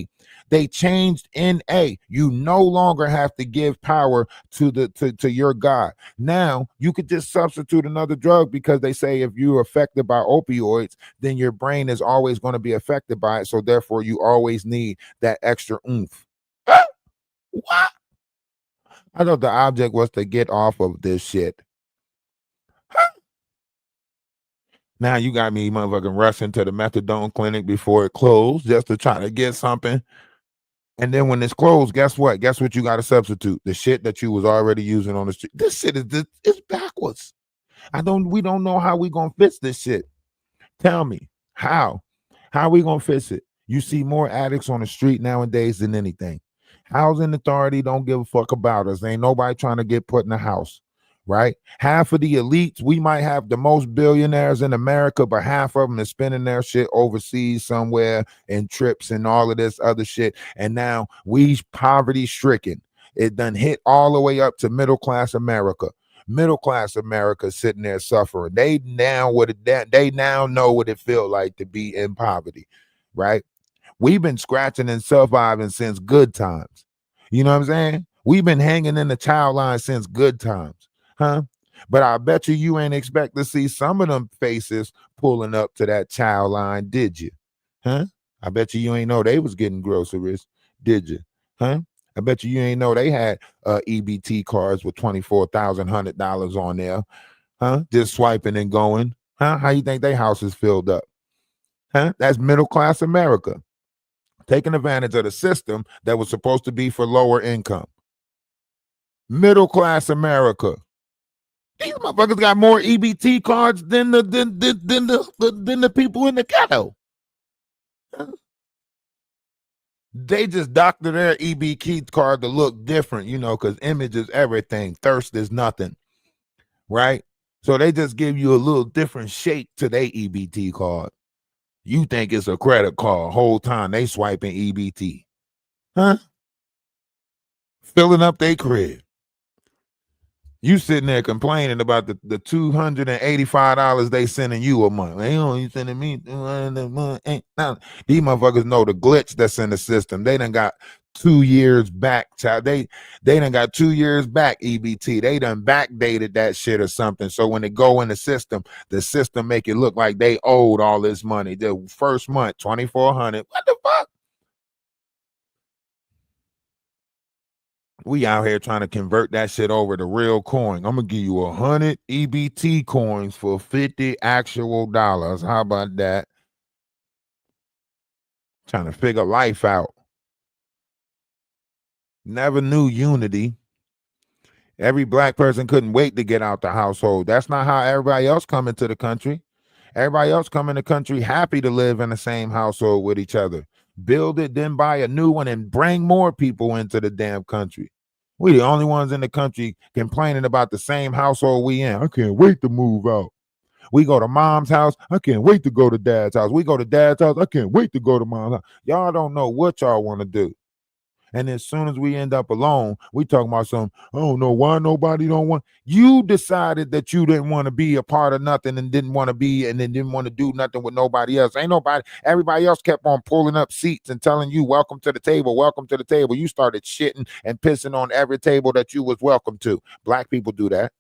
They changed NA. You no longer have to give power to your God. Now you could just substitute another drug because they say if you're affected by opioids, then your brain is always going to be affected by it. So therefore, you always need that extra oomph. What? I thought the object was to get off of this shit. Now you got me motherfucking rushing to the methadone clinic before it closed just to try to get something. And then when it's closed, guess what? Guess what you got to substitute? The shit that you was already using on the street. This shit is backwards. We don't know how we gonna fix this shit. Tell me how. How are we gonna fix it? You see more addicts on the street nowadays than anything. Housing authority don't give a fuck about us. Ain't nobody trying to get put in a house, right? Half of the elites, we might have the most billionaires in America, but half of them is spending their shit overseas somewhere in trips and all of this other shit. And now we poverty stricken. It done hit all the way up to middle class America. Middle class America sitting there suffering. They now know what it feels like to be in poverty, right? We've been scratching and surviving since good times. You know what I'm saying? We've been hanging in the child line since good times, huh? But I bet you ain't expect to see some of them faces pulling up to that child line, did you? Huh? I bet you ain't know they was getting groceries, did you? Huh? I bet you ain't know they had EBT cards with $24,100 on there, huh? Just swiping and going, huh? How you think their house is filled up? Huh? That's middle class America taking advantage of the system that was supposed to be for lower income. Middle class America. These motherfuckers got more EBT cards than the people in the ghetto. They just doctor their EBT card to look different, you know, because image is everything. Thirst is nothing, right? So they just give you a little different shape to their EBT card. You think it's a credit card. Whole time they swiping EBT. Huh? Filling up their crib. You sitting there complaining about the $285 they sending you a month. They only sending me $200 a month. Ain't nothing. These motherfuckers know the glitch that's in the system. They done got 2 years back, child. They done got 2 years back EBT. They done backdated that shit or something. So when they go in the system make it look like they owed all this money. The first month, $2,400. What the fuck? We out here trying to convert that shit over to real coin. I'm gonna give you 100 EBT coins for 50 actual dollars. How about that? Trying to figure life out. Never knew unity. Every black person couldn't wait to get out the household. That's not how everybody else come into the country. Everybody else come in the country happy to live in the same household with each other. Build it, then buy a new one and bring more people into the damn country. We the only ones in the country complaining about the same household we in. I can't wait to move out. We go to mom's house. I can't wait to go to dad's house. We go to dad's house. I can't wait to go to mom's house. Y'all don't know what y'all want to do. And as soon as we end up alone, we talking about something. I don't know why nobody don't want. You decided that you didn't want to be a part of nothing and didn't want to be and then didn't want to do nothing with nobody else. Ain't nobody. Everybody else kept on pulling up seats and telling you, welcome to the table, welcome to the table. You started shitting and pissing on every table that you was welcome to. Black people do that.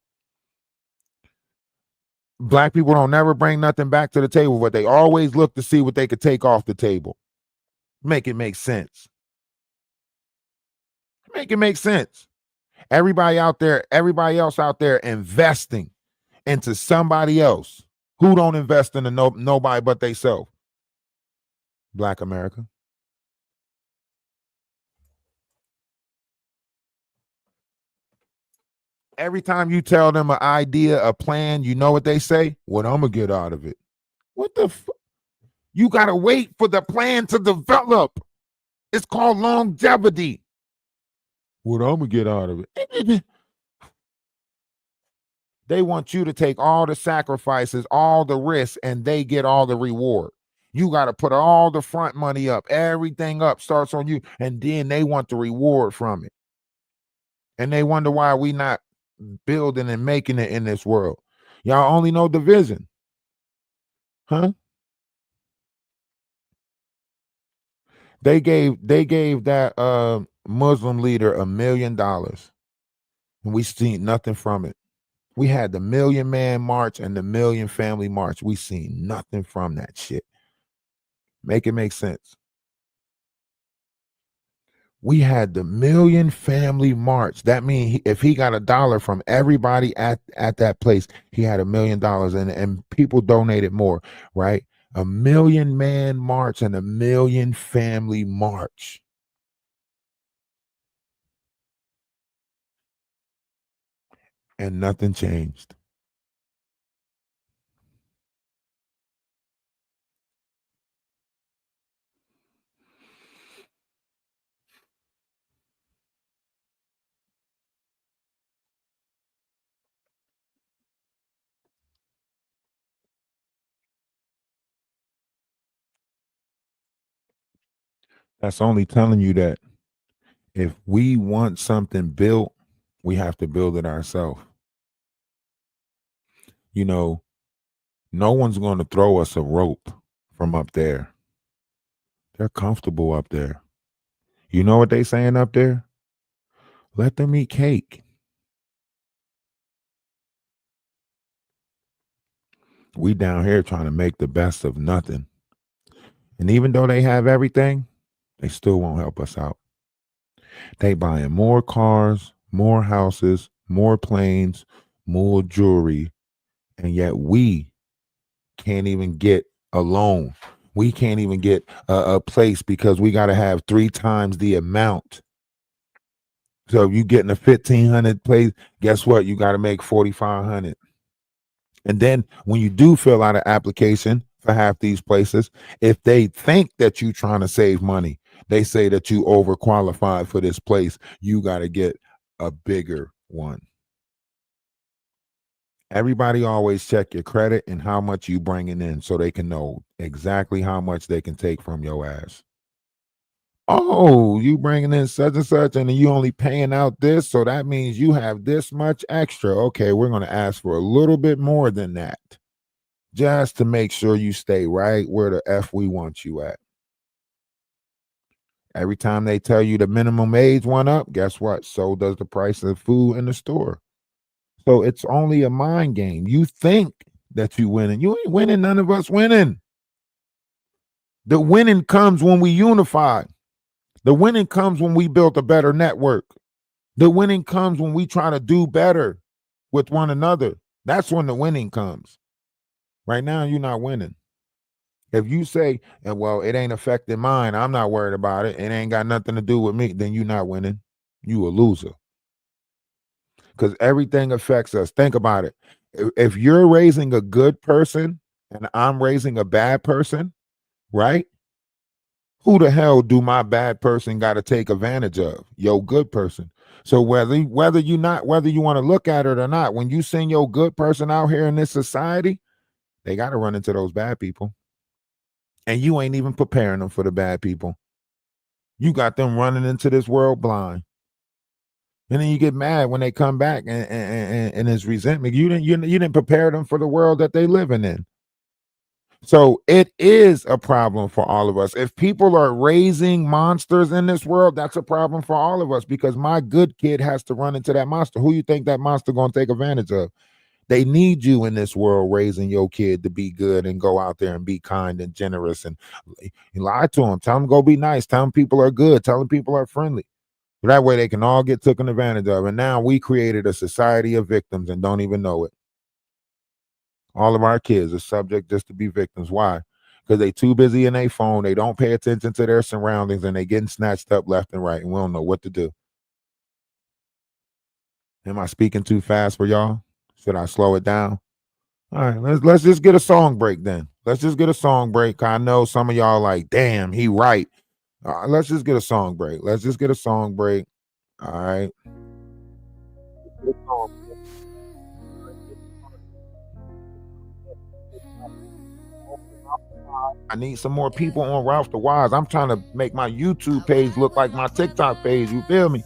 Black people don't never bring nothing back to the table, but they always look to see what they could take off the table. Make it make sense. Make it make sense. Everybody else out there investing into somebody else who don't invest into nobody but theyself. Black America. Every time you tell them an idea, a plan, you know what they say? What I'm gonna get out of it. What the fuck? You gotta wait for the plan to develop. It's called longevity. What I'm gonna get out of it? They want you to take all the sacrifices, all the risks, and they get all the reward. You got to put all the front money up. Everything up starts on you, and then they want the reward from it. And they wonder why we not building and making it in this world. Y'all only know division. Huh? They gave that Muslim leader $1 million, and we seen nothing from it. We had the 1 Million Man March and the 1 Million Family March. We seen nothing from that shit. Make it make sense. We had the 1 Million Family March. That means if he got $1 from everybody at that place, he had $1 million, and people donated more, right? 1 Million Man March and 1 Million Family March. And nothing changed. That's only telling you that if we want something built, we have to build it ourselves. You know, no one's going to throw us a rope from up there. They're comfortable up there. You know what they saying up there? Let them eat cake. We down here trying to make the best of nothing. And even though they have everything, they still won't help us out. They buying more cars, more houses, more planes, more jewelry, and yet we can't even get a loan. We can't even get a place because we got to have 3 times the amount. So if you getting a 1,500 place, guess what? You got to make 4,500. And then when you do fill out an application for half these places. If they think that you trying to save money, they say that you overqualified for this place. You got to get a bigger one. Everybody always check your credit and how much you bringing in so they can know exactly how much they can take from your ass. Oh, you bringing in such and such, and you only paying out this, so that means you have this much extra. Okay, we're going to ask for a little bit more than that, just to make sure you stay right where the F we want you at. Every time they tell you the minimum age went up, guess what? So does the price of food in the store. So it's only a mind game. You think that you winning. You ain't winning. None of us winning. The winning comes when we unify. The winning comes when we build a better network. The winning comes when we try to do better with one another. That's when the winning comes. Right now, you're not winning. If you say, well, it ain't affecting mine, I'm not worried about it, it ain't got nothing to do with me, then you're not winning. You a loser. Because everything affects us. Think about it. If you're raising a good person and I'm raising a bad person, right? Who the hell do my bad person got to take advantage of? Your good person. So whether you want to look at it or not, when you send your good person out here in this society, they got to run into those bad people. And you ain't even preparing them for the bad people. You got them running into this world blind. And then you get mad when they come back and it's resentment. You didn't prepare them for the world that they living in. So it is a problem for all of us. If people are raising monsters in this world, that's a problem for all of us, because my good kid has to run into that monster. Who you think that monster going to take advantage of? They need you in this world raising your kid to be good and go out there and be kind and generous and lie to them. Tell them go be nice. Tell them people are good. Tell them people are friendly. That way they can all get taken advantage of. And now we created a society of victims and don't even know it. All of our kids are subject just to be victims. Why? Because they too busy in their phone. They don't pay attention to their surroundings and they getting snatched up left and right. And we don't know what to do. Am I speaking too fast for y'all? Should I slow it down? All right, let's just get a song break then. Let's just get a song break. I know some of y'all like, damn, he right. Let's just get a song break. Let's just get a song break. All right. I need some more people on Ralph DaWise. I'm trying to make my YouTube page look like my TikTok page. You feel me?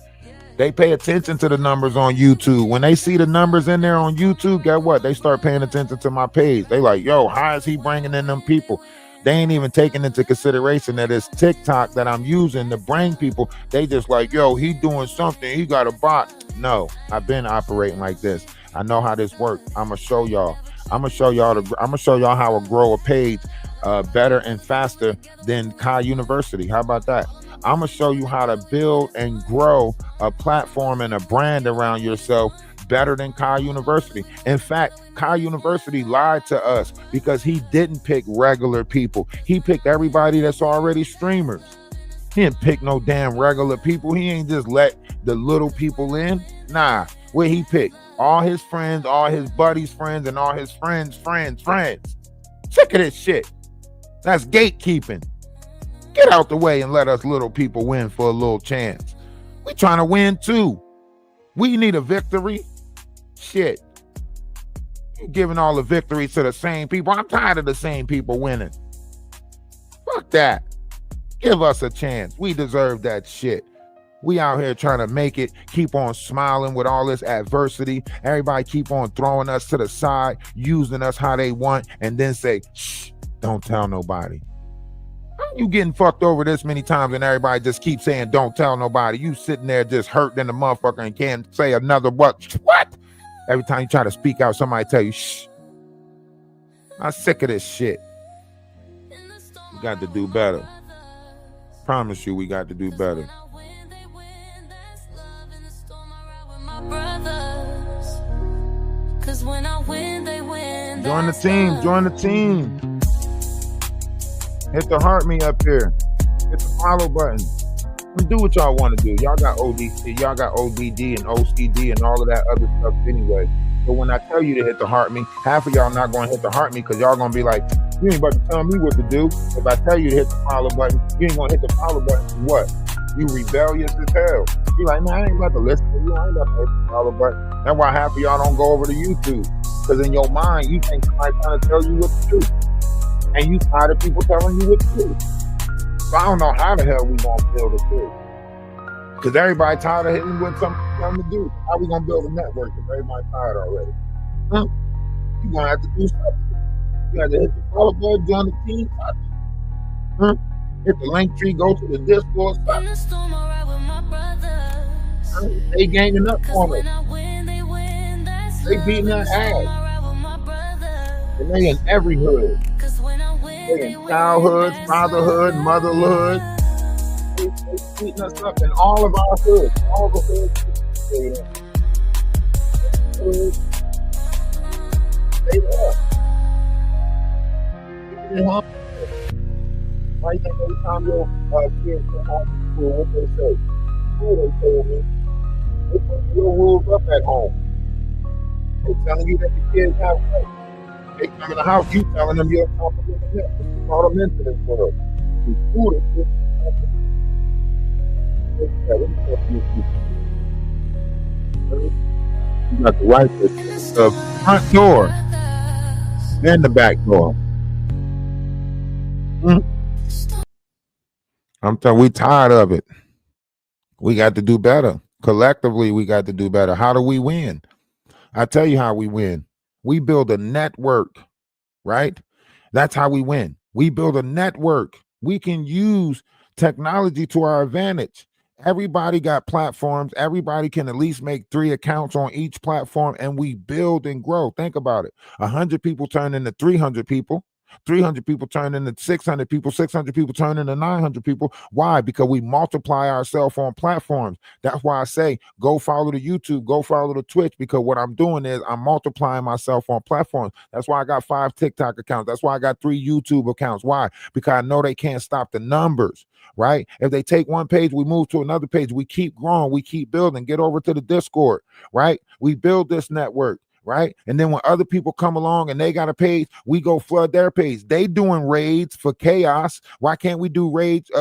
They pay attention to the numbers on YouTube. When they see the numbers in there on YouTube, guess what? They start paying attention to my page. They like, yo, how is he bringing in them people? They ain't even taking into consideration that it's TikTok that I'm using to bring people. They just like, yo, he doing something. He got a bot. No, I've been operating like this. I know how this works. I'm gonna show y'all. I'm gonna show y'all how to grow a page better and faster than Kai University. How about that? I'm gonna show you how to build and grow a platform and a brand around yourself better than Kai University. In fact, Kai University lied to us because he didn't pick regular people. He picked everybody that's already streamers. He didn't pick no damn regular people. He ain't just let the little people in. Nah, where he picked all his friends, all his buddies' friends, and all his friends. Sick of this shit. That's gatekeeping. Get out the way and let us little people win for a little chance. We trying to win too. We need a victory. Shit. You're giving all the victories to the same people. I'm tired of the same people winning. Fuck that. Give us a chance. We deserve that shit. We out here trying to make it, keep on smiling with all this adversity. Everybody keep on throwing us to the side, using us how they want, and then say, shh, don't tell nobody. How you getting fucked over this many times and everybody just keeps saying don't tell nobody? You sitting there just hurt in the motherfucker and can't say another what? Every time you try to speak out, somebody tell you, shh. I'm sick of this shit. We got to do better. Promise you we got to do better. Join the team. Hit the heart me up here. Hit the follow button. And do what y'all want to do. Y'all got ODD, y'all got ODD and OCD and all of that other stuff anyway. But when I tell you to hit the heart me, half of y'all not going to hit the heart me because y'all going to be like, You ain't about to tell me what to do. If I tell you to hit the follow button, you ain't gonna hit the follow button for what? You rebellious as hell. You like, nah, I ain't about to listen to you. I ain't about to hit the follow button. That's why half of y'all don't go over to YouTube. Because in your mind, you think somebody's trying to tell you what to do. And you tired of people telling you what to do. So I don't know how the hell we gonna build a thing. Because everybody tired of hitting with something to do. How we gonna build a network if everybody tired already? Huh? You gonna have to do something. You have to hit the follow button, join the team. Huh? Hit the link tree, go to the Discord. In the storm, I ride with my brothers. They ganging up 'Cause on when us. I win, they win. That's They love. beating In the that storm, ass. I ride with my brothers. And they in every hood. 'Cause when I win, They they in win. childhood, That's fatherhood, love. motherhood. They beating us up in all of our hoods. All the hoods. They up. Why you think every time your kids come home from school, what they say? Oh, they told me. They put your rules up at home. They telling you that the kids have rights. They come in the house, you telling them you're complimenting them. You brought them into this world. You foolish. You got the right to the front door and the back door. I'm telling we tired of it. We got to do better. Collectively, we got to do better. How do we win? I tell you how we win. We build a network, right? That's how we win. We build a network. We can use technology to our advantage. Everybody got platforms. Everybody can at least make 3 accounts on each platform, and we build and grow. Think about it. 100 people turn into 300 people. 300 people turn into 600 people. 600 people turn into 900 people. Why? Because we multiply ourselves on platforms. That's why I say go follow the YouTube, go follow the Twitch, because what I'm doing is I'm multiplying myself on platforms. That's why I got 5 TikTok accounts. That's why I got 3 YouTube accounts. Why? Because I know they can't stop the numbers, right? If they take one page, we move to another page. We keep growing, we keep building. Get over to the Discord, right? We build this network. Right. And then when other people come along and they got a page, we go flood their page. They doing raids for chaos. Why can't we do raids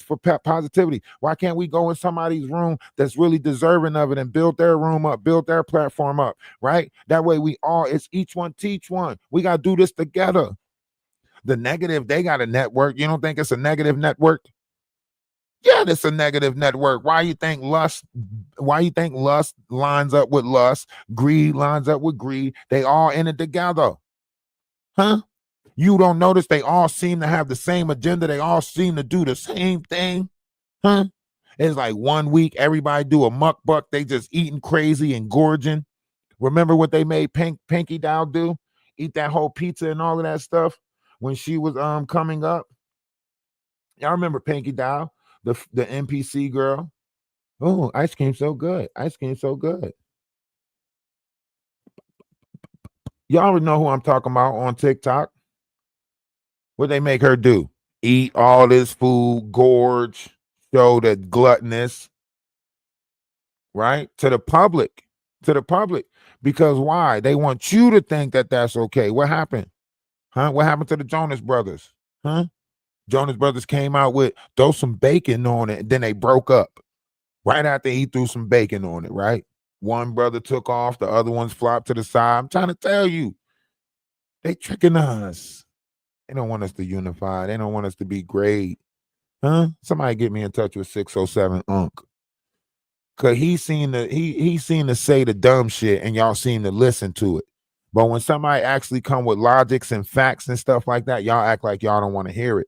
for positivity? Why can't we go in somebody's room that's really deserving of it and build their room up, build their platform up? Right. That way it's each one teach one. We got to do this together. The negative, they got a network. You don't think it's a negative network? Yeah, it's a negative network. Why you think lust lines up with lust, greed lines up with greed? They all in it together. Huh? You don't notice they all seem to have the same agenda. They all seem to do the same thing. Huh? It's like 1 week, everybody do a mukbang. They just eating crazy and gorging. Remember what they made Pinky Dow do? Eat that whole pizza and all of that stuff when she was coming up. Y'all remember Pinky Dow? The NPC girl. Oh, ice cream so good. Ice cream so good. Y'all already know who I'm talking about on TikTok. What they make her do? Eat all this food, gorge, show the gluttonous, right? To the public. Because why? They want you to think that that's okay. What happened? Huh? What happened to the Jonas Brothers? Huh? Jonas Brothers came out with throw some bacon on it, and then they broke up. Right after he threw some bacon on it, right? One brother took off, the other one's flopped to the side. I'm trying to tell you, they tricking us. They don't want us to unify. They don't want us to be great. Huh? Somebody get me in touch with 607 Unc. Cause he seemed to say the dumb shit and y'all seem to listen to it. But when somebody actually come with logics and facts and stuff like that, y'all act like y'all don't want to hear it.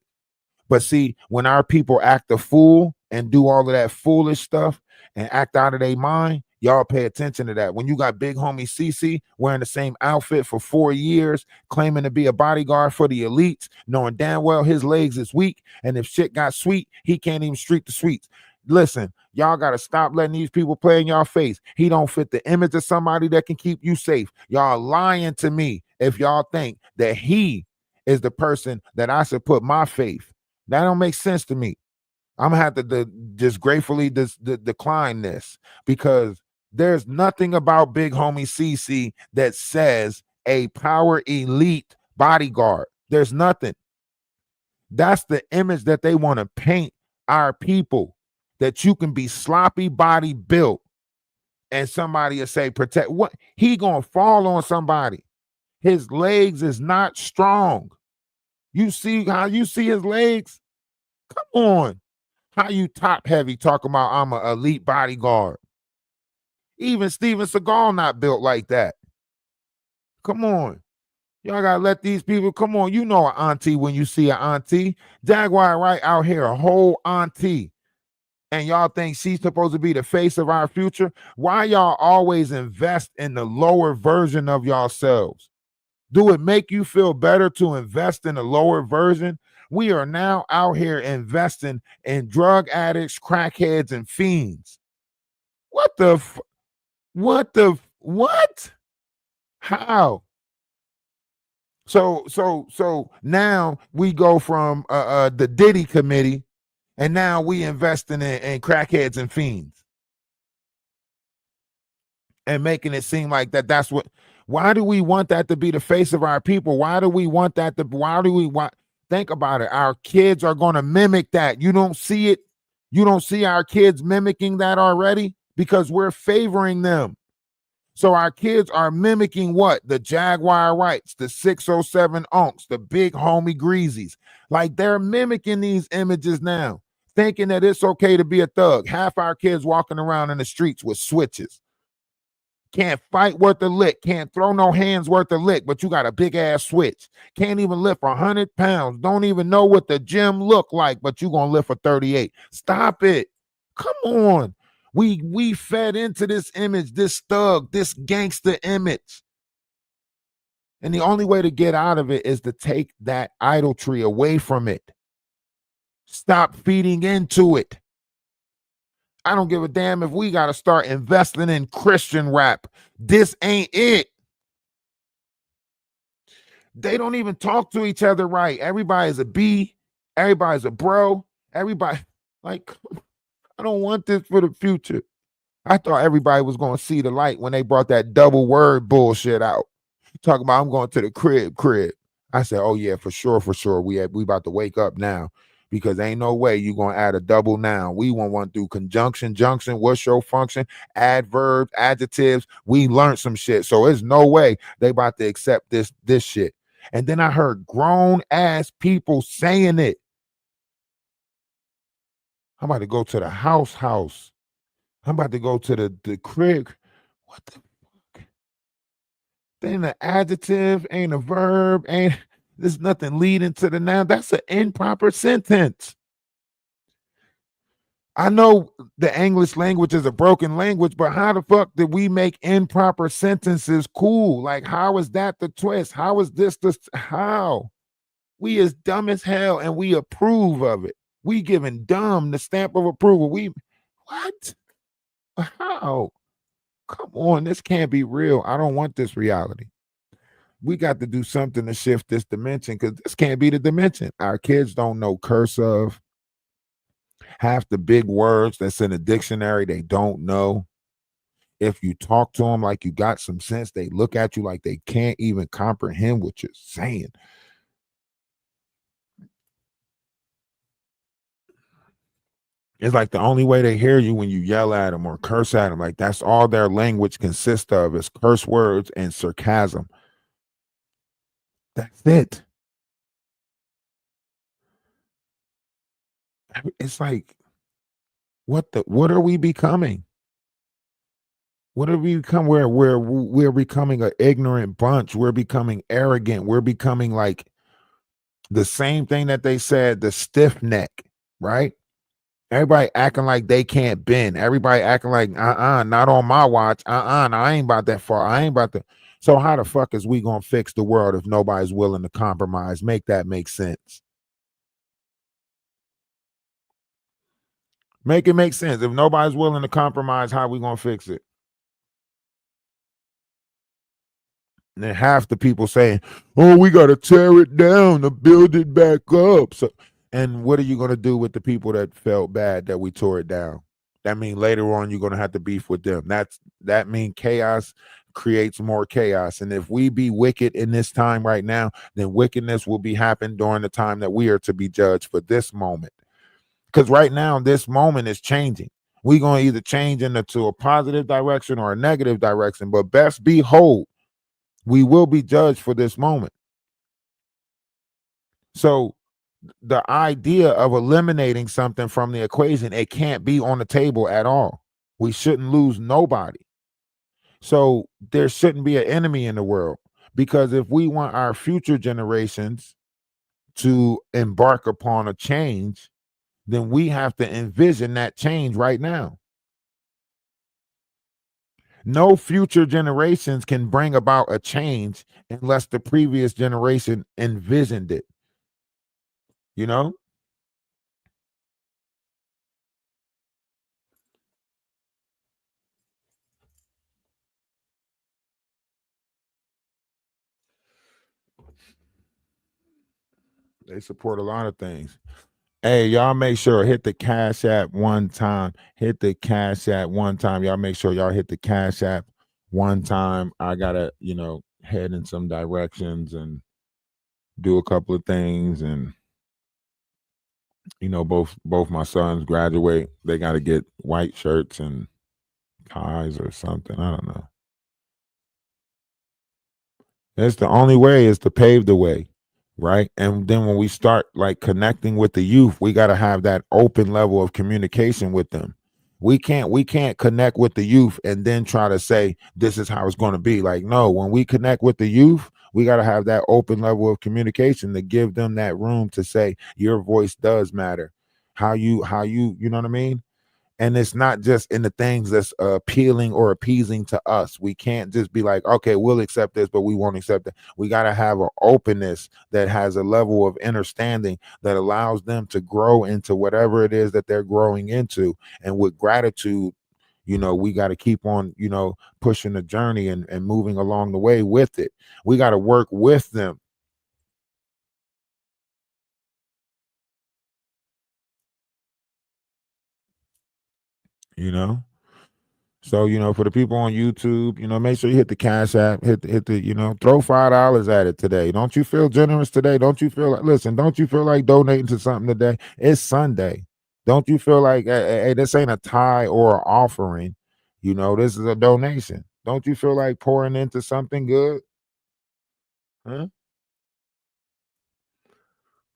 But see, when our people act a fool and do all of that foolish stuff and act out of their mind, y'all pay attention to that. When you got big homie CC wearing the same outfit for 4 years, claiming to be a bodyguard for the elites, knowing damn well his legs is weak, and if shit got sweet, he can't even streak the sweets. Listen, y'all got to stop letting these people play in y'all face. He don't fit the image of somebody that can keep you safe. Y'all lying to me if y'all think that he is the person that I should put my faith. That don't make sense to me. I'm gonna have to just gratefully decline this, because there's nothing about big homie CC that says a power elite bodyguard. There's nothing. That's the image that they want to paint our people, that you can be sloppy body built and somebody will say protect. What? He gonna fall on somebody. His legs is not strong. You see how you see his legs? Come on. How you top heavy talking about I'm an elite bodyguard? Even Steven Seagal not built like that. Come on. Y'all gotta let these people, come on. You know an auntie when you see an auntie. Jaguar right out here, a whole auntie. And y'all think she's supposed to be the face of our future? Why y'all always invest in the lower version of yourselves? Do it make you feel better to invest in a lower version? We are now out here investing in drug addicts, crackheads, and fiends. What the what? How? So now we go from the Diddy committee, and now we investing in crackheads and fiends, and making it seem like that's what. Why do we want that to be the face of our people? Why do we want that to? Why do we want? Think about it. Our kids are going to mimic that. You don't see it. You don't see our kids mimicking that already because we're favoring them. So our kids are mimicking what? The Jaguar Rights, the 607 Unks, the big homie Greasies. Like they're mimicking these images now, thinking that it's okay to be a thug. Half our kids walking around in the streets with switches. Can't fight worth a lick. Can't throw no hands worth a lick, but you got a big ass switch. Can't even lift 100 pounds. Don't even know what the gym look like, but you gonna lift a 38. Stop it. Come on. We fed into this image, this thug, this gangster image. And the only way to get out of it is to take that idolatry away from it. Stop feeding into it. I don't give a damn if we got to start investing in Christian rap. This ain't it. They don't even talk to each other right. Everybody's a B. Everybody's a bro. Everybody, like, I don't want this for the future. I thought everybody was going to see the light when they brought that double word bullshit out. Talking about I'm going to the crib. I said, oh yeah, for sure. We about to wake up now. Because ain't no way you going to add a double noun. We want to do conjunction, junction, what's your function, adverbs, adjectives. We learned some shit. So there's no way they about to accept this shit. And then I heard grown ass people saying it. I'm about to go to the house. I'm about to go to the crib. What the fuck? Then the adjective ain't a verb, there's nothing leading to the noun. That's an improper sentence. I know the English language is a broken language, but how the fuck did we make improper sentences cool? Like, how is that the twist? How is this how? We is dumb as hell and we approve of it. We giving dumb the stamp of approval. What? How? Come on, this can't be real. I don't want this reality. We got to do something to shift this dimension because this can't be the dimension. Our kids don't know cursive. Half the big words that's in a dictionary, they don't know. If you talk to them like you got some sense, they look at you like they can't even comprehend what you're saying. It's like the only way they hear you when you yell at them or curse at them. Like that's all their language consists of is curse words and sarcasm. That's it. It's like, what are we becoming? What are we become? We're becoming an ignorant bunch. We're becoming arrogant. We're becoming like the same thing that they said, the stiff neck, right? Everybody acting like they can't bend. Everybody acting like, not on my watch. I ain't about that far. I ain't about to. So how the fuck is we gonna fix the world if nobody's willing to compromise? Make that make sense. Make it make sense. If nobody's willing to compromise, how we gonna fix it? And then half the people saying, oh, we gotta tear it down to build it back up. So, and what are you gonna do with the people that felt bad that we tore it down? That means later on you're gonna have to beef with them. That mean chaos creates more chaos. And if we be wicked in this time right now, then wickedness will be happening during the time that we are to be judged for this moment. Because right now, this moment is changing. We're going to either change into a positive direction or a negative direction. But best behold, we will be judged for this moment. So the idea of eliminating something from the equation, it can't be on the table at all. We shouldn't lose nobody. So there shouldn't be an enemy in the world, because if we want our future generations to embark upon a change, then we have to envision that change right now. No future generations can bring about a change unless the previous generation envisioned it. You know? They support a lot of things. Hey, y'all make sure hit the Cash App one time. Hit the Cash App one time. Y'all make sure y'all hit the Cash App one time. I gotta, head in some directions and do a couple of things. And both my sons graduate. They gotta get white shirts and ties or something. I don't know. That's the only way, is to pave the way. Right. And then when we start like connecting with the youth, we got to have that open level of communication with them. We can't connect with the youth and then try to say this is how it's going to be. Like, no, when we connect with the youth, we got to have that open level of communication to give them that room to say your voice does matter. How you know what I mean? And it's not just in the things that's appealing or appeasing to us. We can't just be like, okay, we'll accept this, but we won't accept it. We got to have an openness that has a level of understanding that allows them to grow into whatever it is that they're growing into. And with gratitude, we got to keep on, pushing the journey and moving along the way with it. We got to work with them. So, for the people on YouTube, make sure you hit the Cash App, hit the, throw $5 at it today. Don't you feel generous today? Don't you feel like, listen, don't you feel like donating to something today? It's Sunday. Don't you feel like, hey, this ain't a tithe or an offering. This is a donation. Don't you feel like pouring into something good? Huh?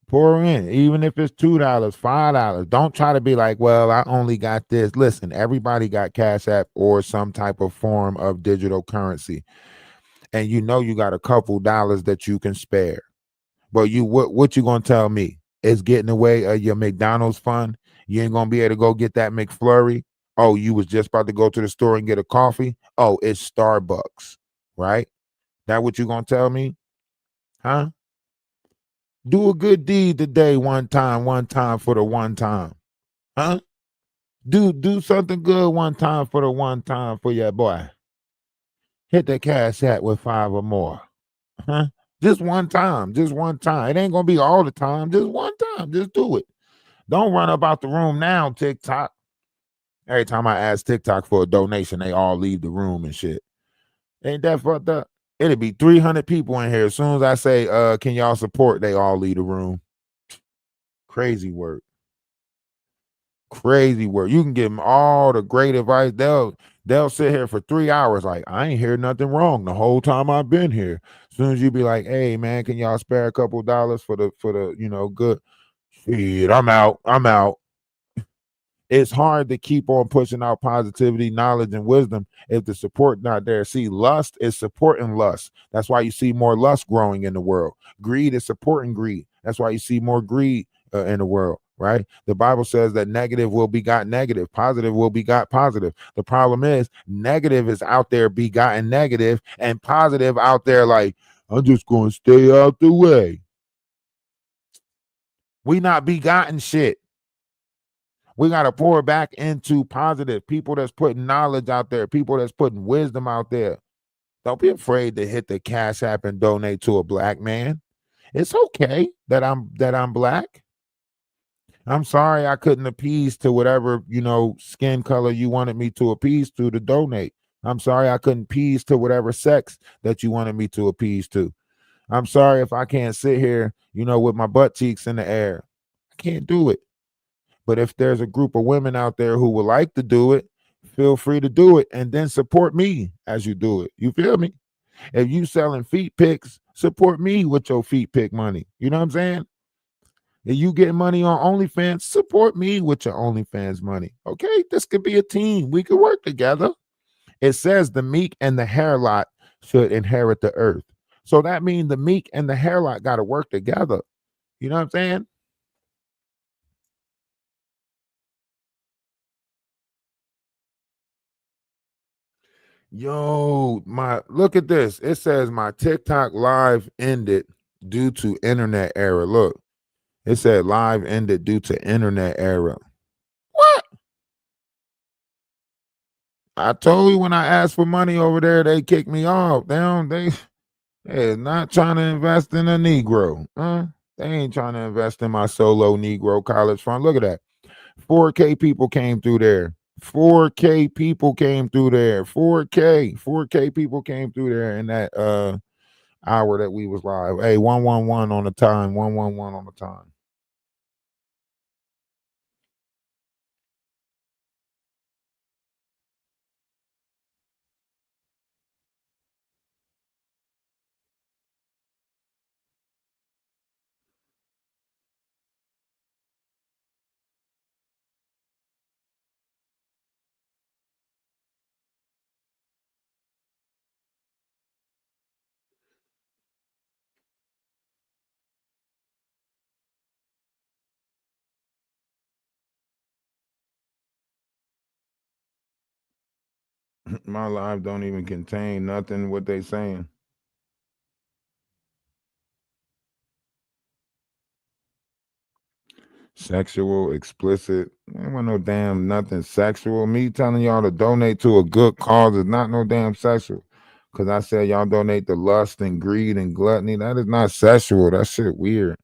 Pour in, even if it's $2, $5. Don't try to be like, well, I only got this. Listen, everybody got Cash App or some type of form of digital currency. And you got a couple dollars that you can spare. But what you gonna tell me? It's getting away of your McDonald's fund. You ain't gonna be able to go get that McFlurry. Oh, you was just about to go to the store and get a coffee. Oh, it's Starbucks, right? That what you gonna tell me? Huh? Do a good deed today, one time for the one time. Huh? Do something good one time for the one time for your boy. Hit the Cash App with 5 or more. Huh? Just one time. Just one time. It ain't gonna be all the time. Just one time. Just do it. Don't run about the room now, TikTok. Every time I ask TikTok for a donation, they all leave the room and shit. Ain't that fucked up? It'll be 300 people in here. As soon as I say, can y'all support, they all leave the room. Crazy work. Crazy work. You can give them all the great advice. They'll sit here for 3 hours like, I ain't hear nothing wrong the whole time I've been here. As soon as you be like, hey man, can y'all spare a couple dollars for the good? Shit, I'm out. It's hard to keep on pushing out positivity, knowledge, and wisdom if the support not there. See, lust is supporting lust. That's why you see more lust growing in the world. Greed is supporting greed. That's why you see more greed in the world, right? The Bible says that negative will begot negative, positive will begot positive. The problem is negative is out there begotten negative, and positive out there like, I'm just going to stay out the way. We not begotten shit. We got to pour back into positive people that's putting knowledge out there, people that's putting wisdom out there. Don't be afraid to hit the Cash App and donate to a black man. It's okay that I'm black. I'm sorry I couldn't appease to whatever, skin color you wanted me to appease to donate. I'm sorry I couldn't appease to whatever sex that you wanted me to appease to. I'm sorry if I can't sit here, with my butt cheeks in the air. I can't do it. But if there's a group of women out there who would like to do it, feel free to do it and then support me as you do it. You feel me? If you selling feet pics, support me with your feet pic money. You know what I'm saying? If you get money on OnlyFans, support me with your OnlyFans money. Okay, this could be a team. We could work together. It says the meek and the hair lot should inherit the earth. So that means the meek and the hair lot got to work together. You know what I'm saying? Yo, look at this. It says my TikTok live ended due to internet error. Look, it said live ended due to internet error. What? I told you when I asked for money over there, they kicked me off. They're not trying to invest in a Negro. They ain't trying to invest in my solo Negro college fund. Look at that. 4K people came through there. 4K people came through there. 4K people came through there in that hour that we was live. Hey, 111 on the time. 111 on the time. My live don't even contain nothing what they saying. Sexual, explicit. There wasn't no damn nothing sexual. Me telling y'all to donate to a good cause is not no damn sexual. Cause I said y'all donate to lust and greed and gluttony. That is not sexual. That shit weird.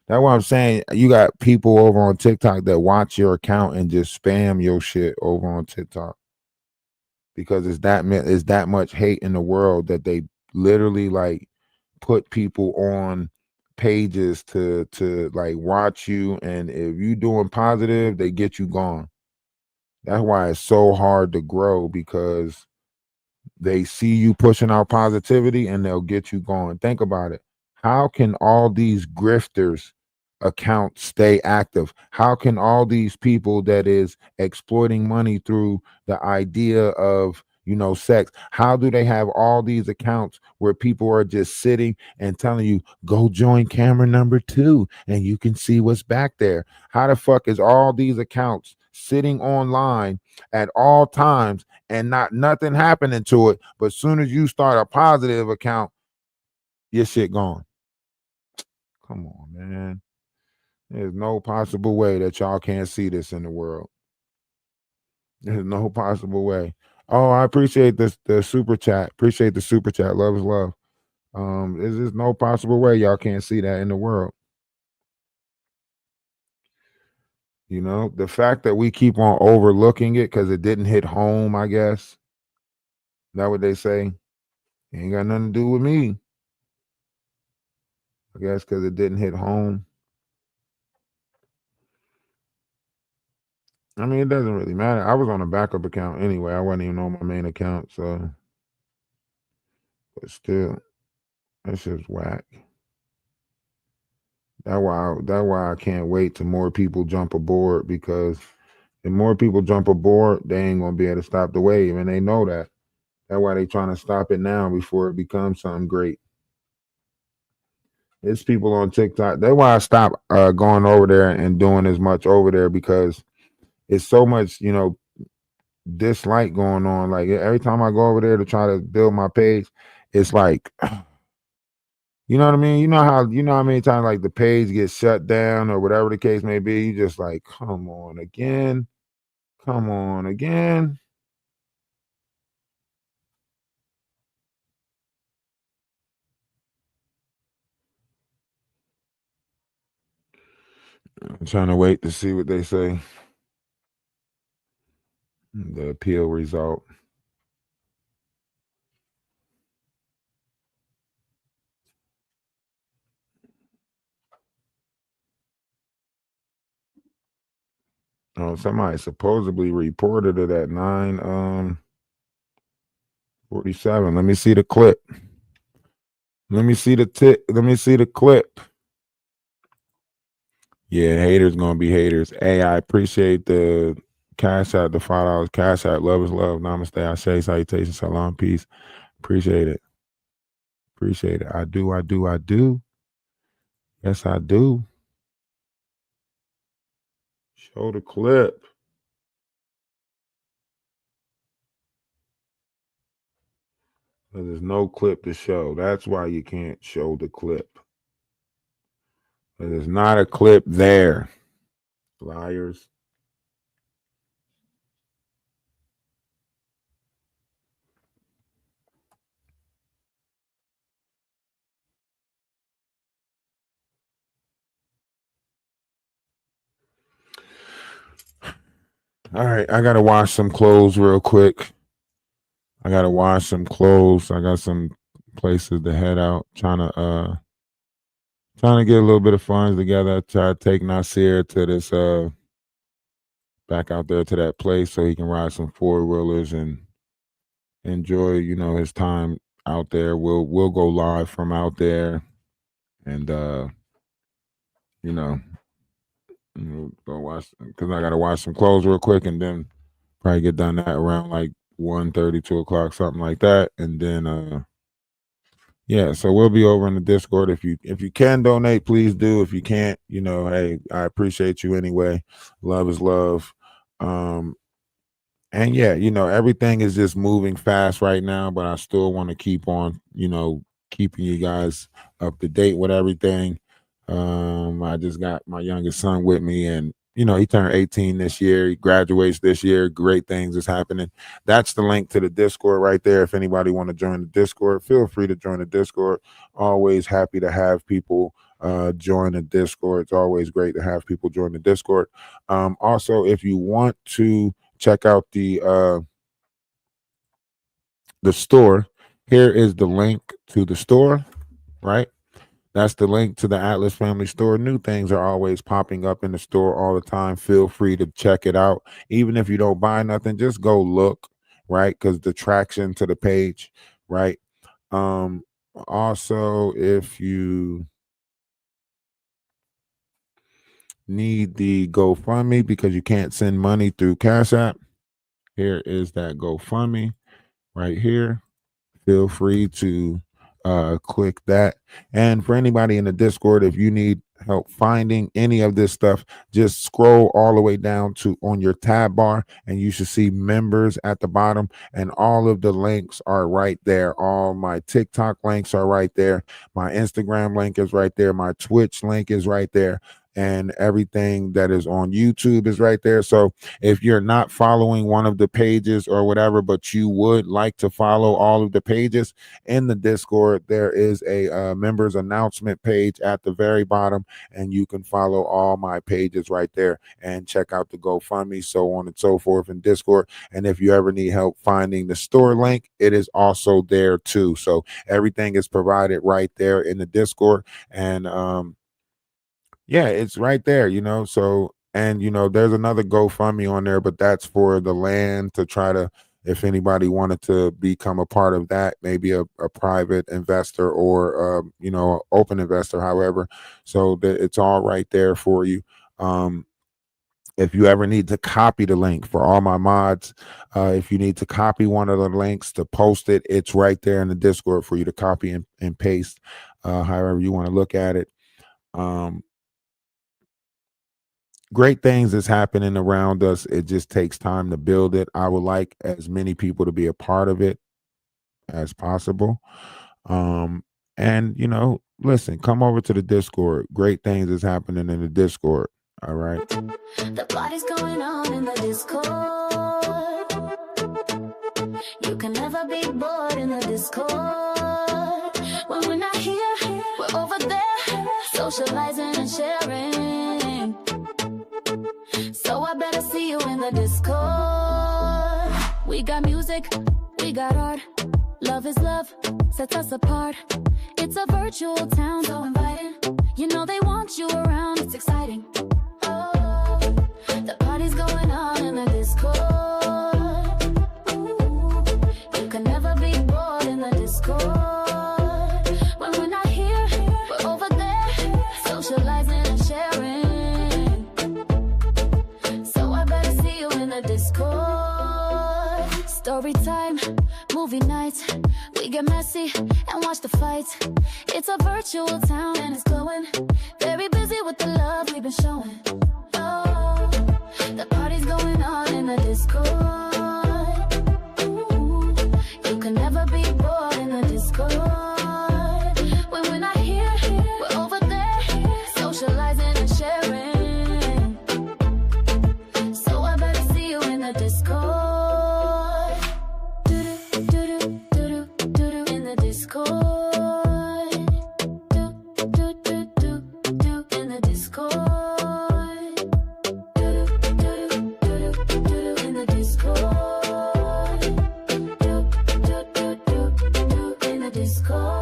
That's what I'm saying. You got people over on TikTok that watch your account and just spam your shit over on TikTok because it's that much hate in the world that they literally like put people on pages to like watch you, and if you doing positive, they get you gone. That's why it's so hard to grow, because they see you pushing out positivity and they'll get you going. Think about it. How can all these grifters accounts stay active? How can all these people that is exploiting money through the idea of sex, how do they have all these accounts where people are just sitting and telling you, go join camera number 2 and you can see what's back there? How the fuck is all these accounts sitting online at all times and nothing happening to it, but as soon as you start a positive account, your shit gone? Come on, man. There's no possible way that y'all can't see this in the world. There's no possible way. Oh, I appreciate this, the super chat. Appreciate the super chat. Love is love. There's just no possible way y'all can't see that in the world. The fact that we keep on overlooking it because it didn't hit home, I guess. That what they say? Ain't got nothing to do with me. I guess because it didn't hit home. I mean, it doesn't really matter. I was on a backup account anyway. I wasn't even on my main account, so. But still, that shit's whack. That's why I can't wait till more people jump aboard, because if more people jump aboard, they ain't gonna be able to stop the wave, and they know that. That's why they trying to stop it now before it becomes something great. It's people on TikTok. That's why I stopped going over there and doing as much over there, because it's so much, dislike going on. Like every time I go over there to try to build my page, it's like, you know what I mean? How many times like the page gets shut down or whatever the case may be. You just like, come on again. Come on again. I'm trying to wait to see what they say. The appeal result. Oh, somebody supposedly reported it at 9:47. Let me see the clip. Let me see the clip. Yeah, haters gonna be haters. Hey, I appreciate the cash out, the $5 cash out. Love is love. Namaste. Ashe, salutation, salam, peace. Appreciate it. Appreciate it. I do. Yes, I do. Show the clip. There's no clip to show. That's why you can't show the clip. There's not a clip there. Liars. All right, I gotta wash some clothes real quick. I got some places to head out. Trying to get a little bit of funds together. Try to take Nasir to this back out there to that place so he can ride some four-wheelers and enjoy, his time out there. We'll go live from out there and go watch, because I gotta wash some clothes real quick and then probably get done that around like 1:30, 2 o'clock, something like that. And then yeah, so we'll be over in the Discord. If you can donate, please do. If you can't, hey, I appreciate you anyway. Love is love. And yeah, everything is just moving fast right now, but I still want to keep on, keeping you guys up to date with everything. I just got my youngest son with me, and he turned 18 this year. He graduates this year. Great things is happening. That's the link to the Discord right there. If anybody want to join the Discord, feel free to join the Discord. Always happy to have people join the Discord. It's always great to have people join the Discord. Also, if you want to check out the store, here is the link to the store, right? That's the link to the Atlas Family Store. New things are always popping up in the store all the time. Feel free to check it out. Even if you don't buy nothing, just go look, right? Because the traction to the page, right? Also, if you need the GoFundMe because you can't send money through Cash App, here is that GoFundMe right here. Feel free to click that. And for anybody in the Discord, if you need help finding any of this stuff, just scroll all the way down to on your tab bar and you should see members at the bottom, and all of the links are right there. All my TikTok links are right there. My Instagram link is right there. My Twitch link is right there. And everything that is on YouTube is right there. So if you're not following one of the pages or whatever, but you would like to follow all of the pages in the Discord, there is a members announcement page at the very bottom, and you can follow all my pages right there and check out the GoFundMe, so on and so forth in Discord. And if you ever need help finding the store link, it is also there too. So everything is provided right there in the Discord. And yeah, it's right there, so, and there's another GoFundMe on there, but that's for the land to try to, if anybody wanted to become a part of that, maybe a private investor or open investor, however. So it's all right there for you. If you ever need to copy the link for all my mods, if you need to copy one of the links to post it, it's right there in the Discord for you to copy and paste, however you want to look at it. Great things is happening around us. It just takes time to build it. I would like as many people to be a part of it as possible. And listen, come over to the Discord. Great things is happening in the Discord. All right. The party's going on in the Discord. You can never be bored in the Discord. When we're not here, we're over there, socializing and sharing. So I better see you in the Discord. We got music, we got art. Love is love, sets us apart. It's a virtual town, so inviting. They want you around, it's exciting. Oh, the party's going StoryTime, movie nights. We get messy and watch the fights. It's a virtual town and it's glowing. Very busy with the love we've been showing. Oh, the party's going on in the Discord. Ooh, you can never be bored in the Discord. When we're not here, we're over there, socializing and sharing. So I better see you in the Discord. In the Discord. In the Discord. In the Discord. In the Discord.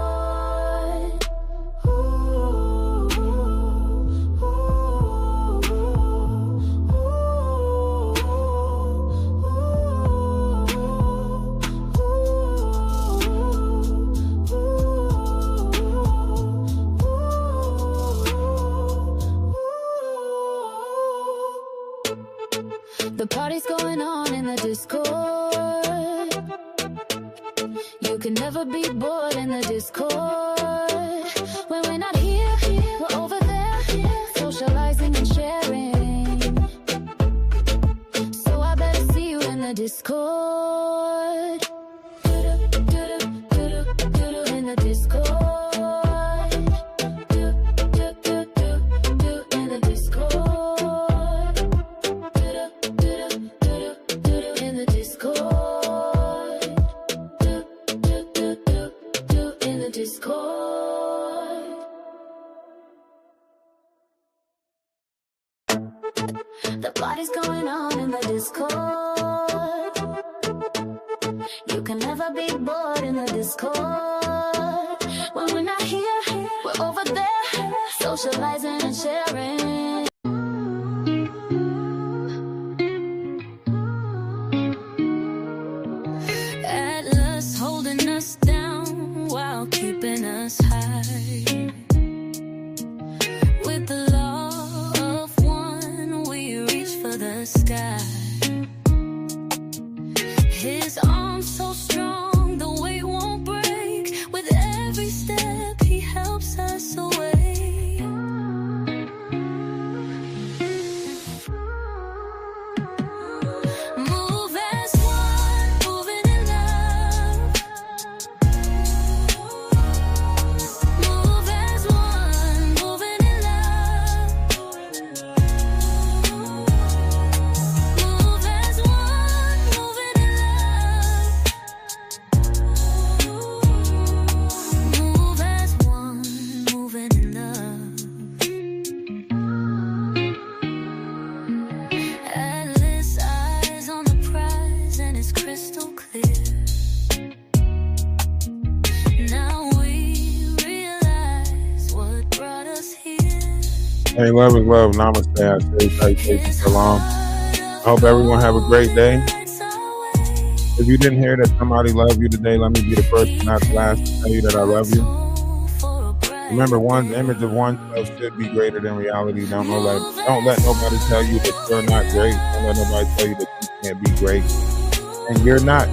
The party's going on in the Discord. You can never be bored in the Discord. When we're not here, we're over there, socializing and sharing. So I better see you in the Discord. In the Discord. In the Discord. In the Discord. In the Discord. The party's going on in the Discord. You can never be bored in the Discord. When we're not here, we're over there, socializing and sharing. Atlas holding us down while keeping us high. With the law of one, we reach for the sky. His arms so strong, the weight won't break. With every step, he helps us away. Move as one, moving in love. Move as one, moving in love. Move as one, moving in love. Move as one, moving in love. Atlas eyes on the prize and it's crystal clear. Now we realize what brought us here. Hey, love is love. Namaste. I stay tight. Take you so long. I hope everyone have a great day. If you didn't hear that somebody loved you today, let me be the first and not the last to tell you that I love you. Remember, one's image of oneself should be greater than reality. Don't let nobody tell you that you're not great. Don't let nobody tell you that you can't be great. And you're not.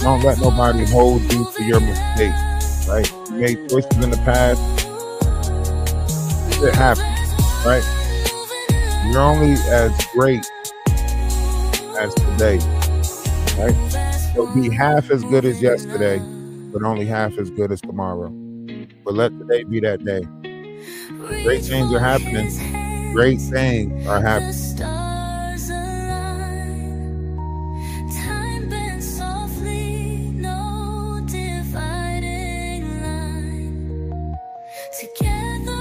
Don't let nobody hold you to your mistakes. Right? You made choices in the past. It happens. Right? You're only as great as today. Right? So be half as good as yesterday, but only half as good as tomorrow. But let today be that day. Great things are happening. Great things are happening. Stars align. Time bends softly, no dividing line. Together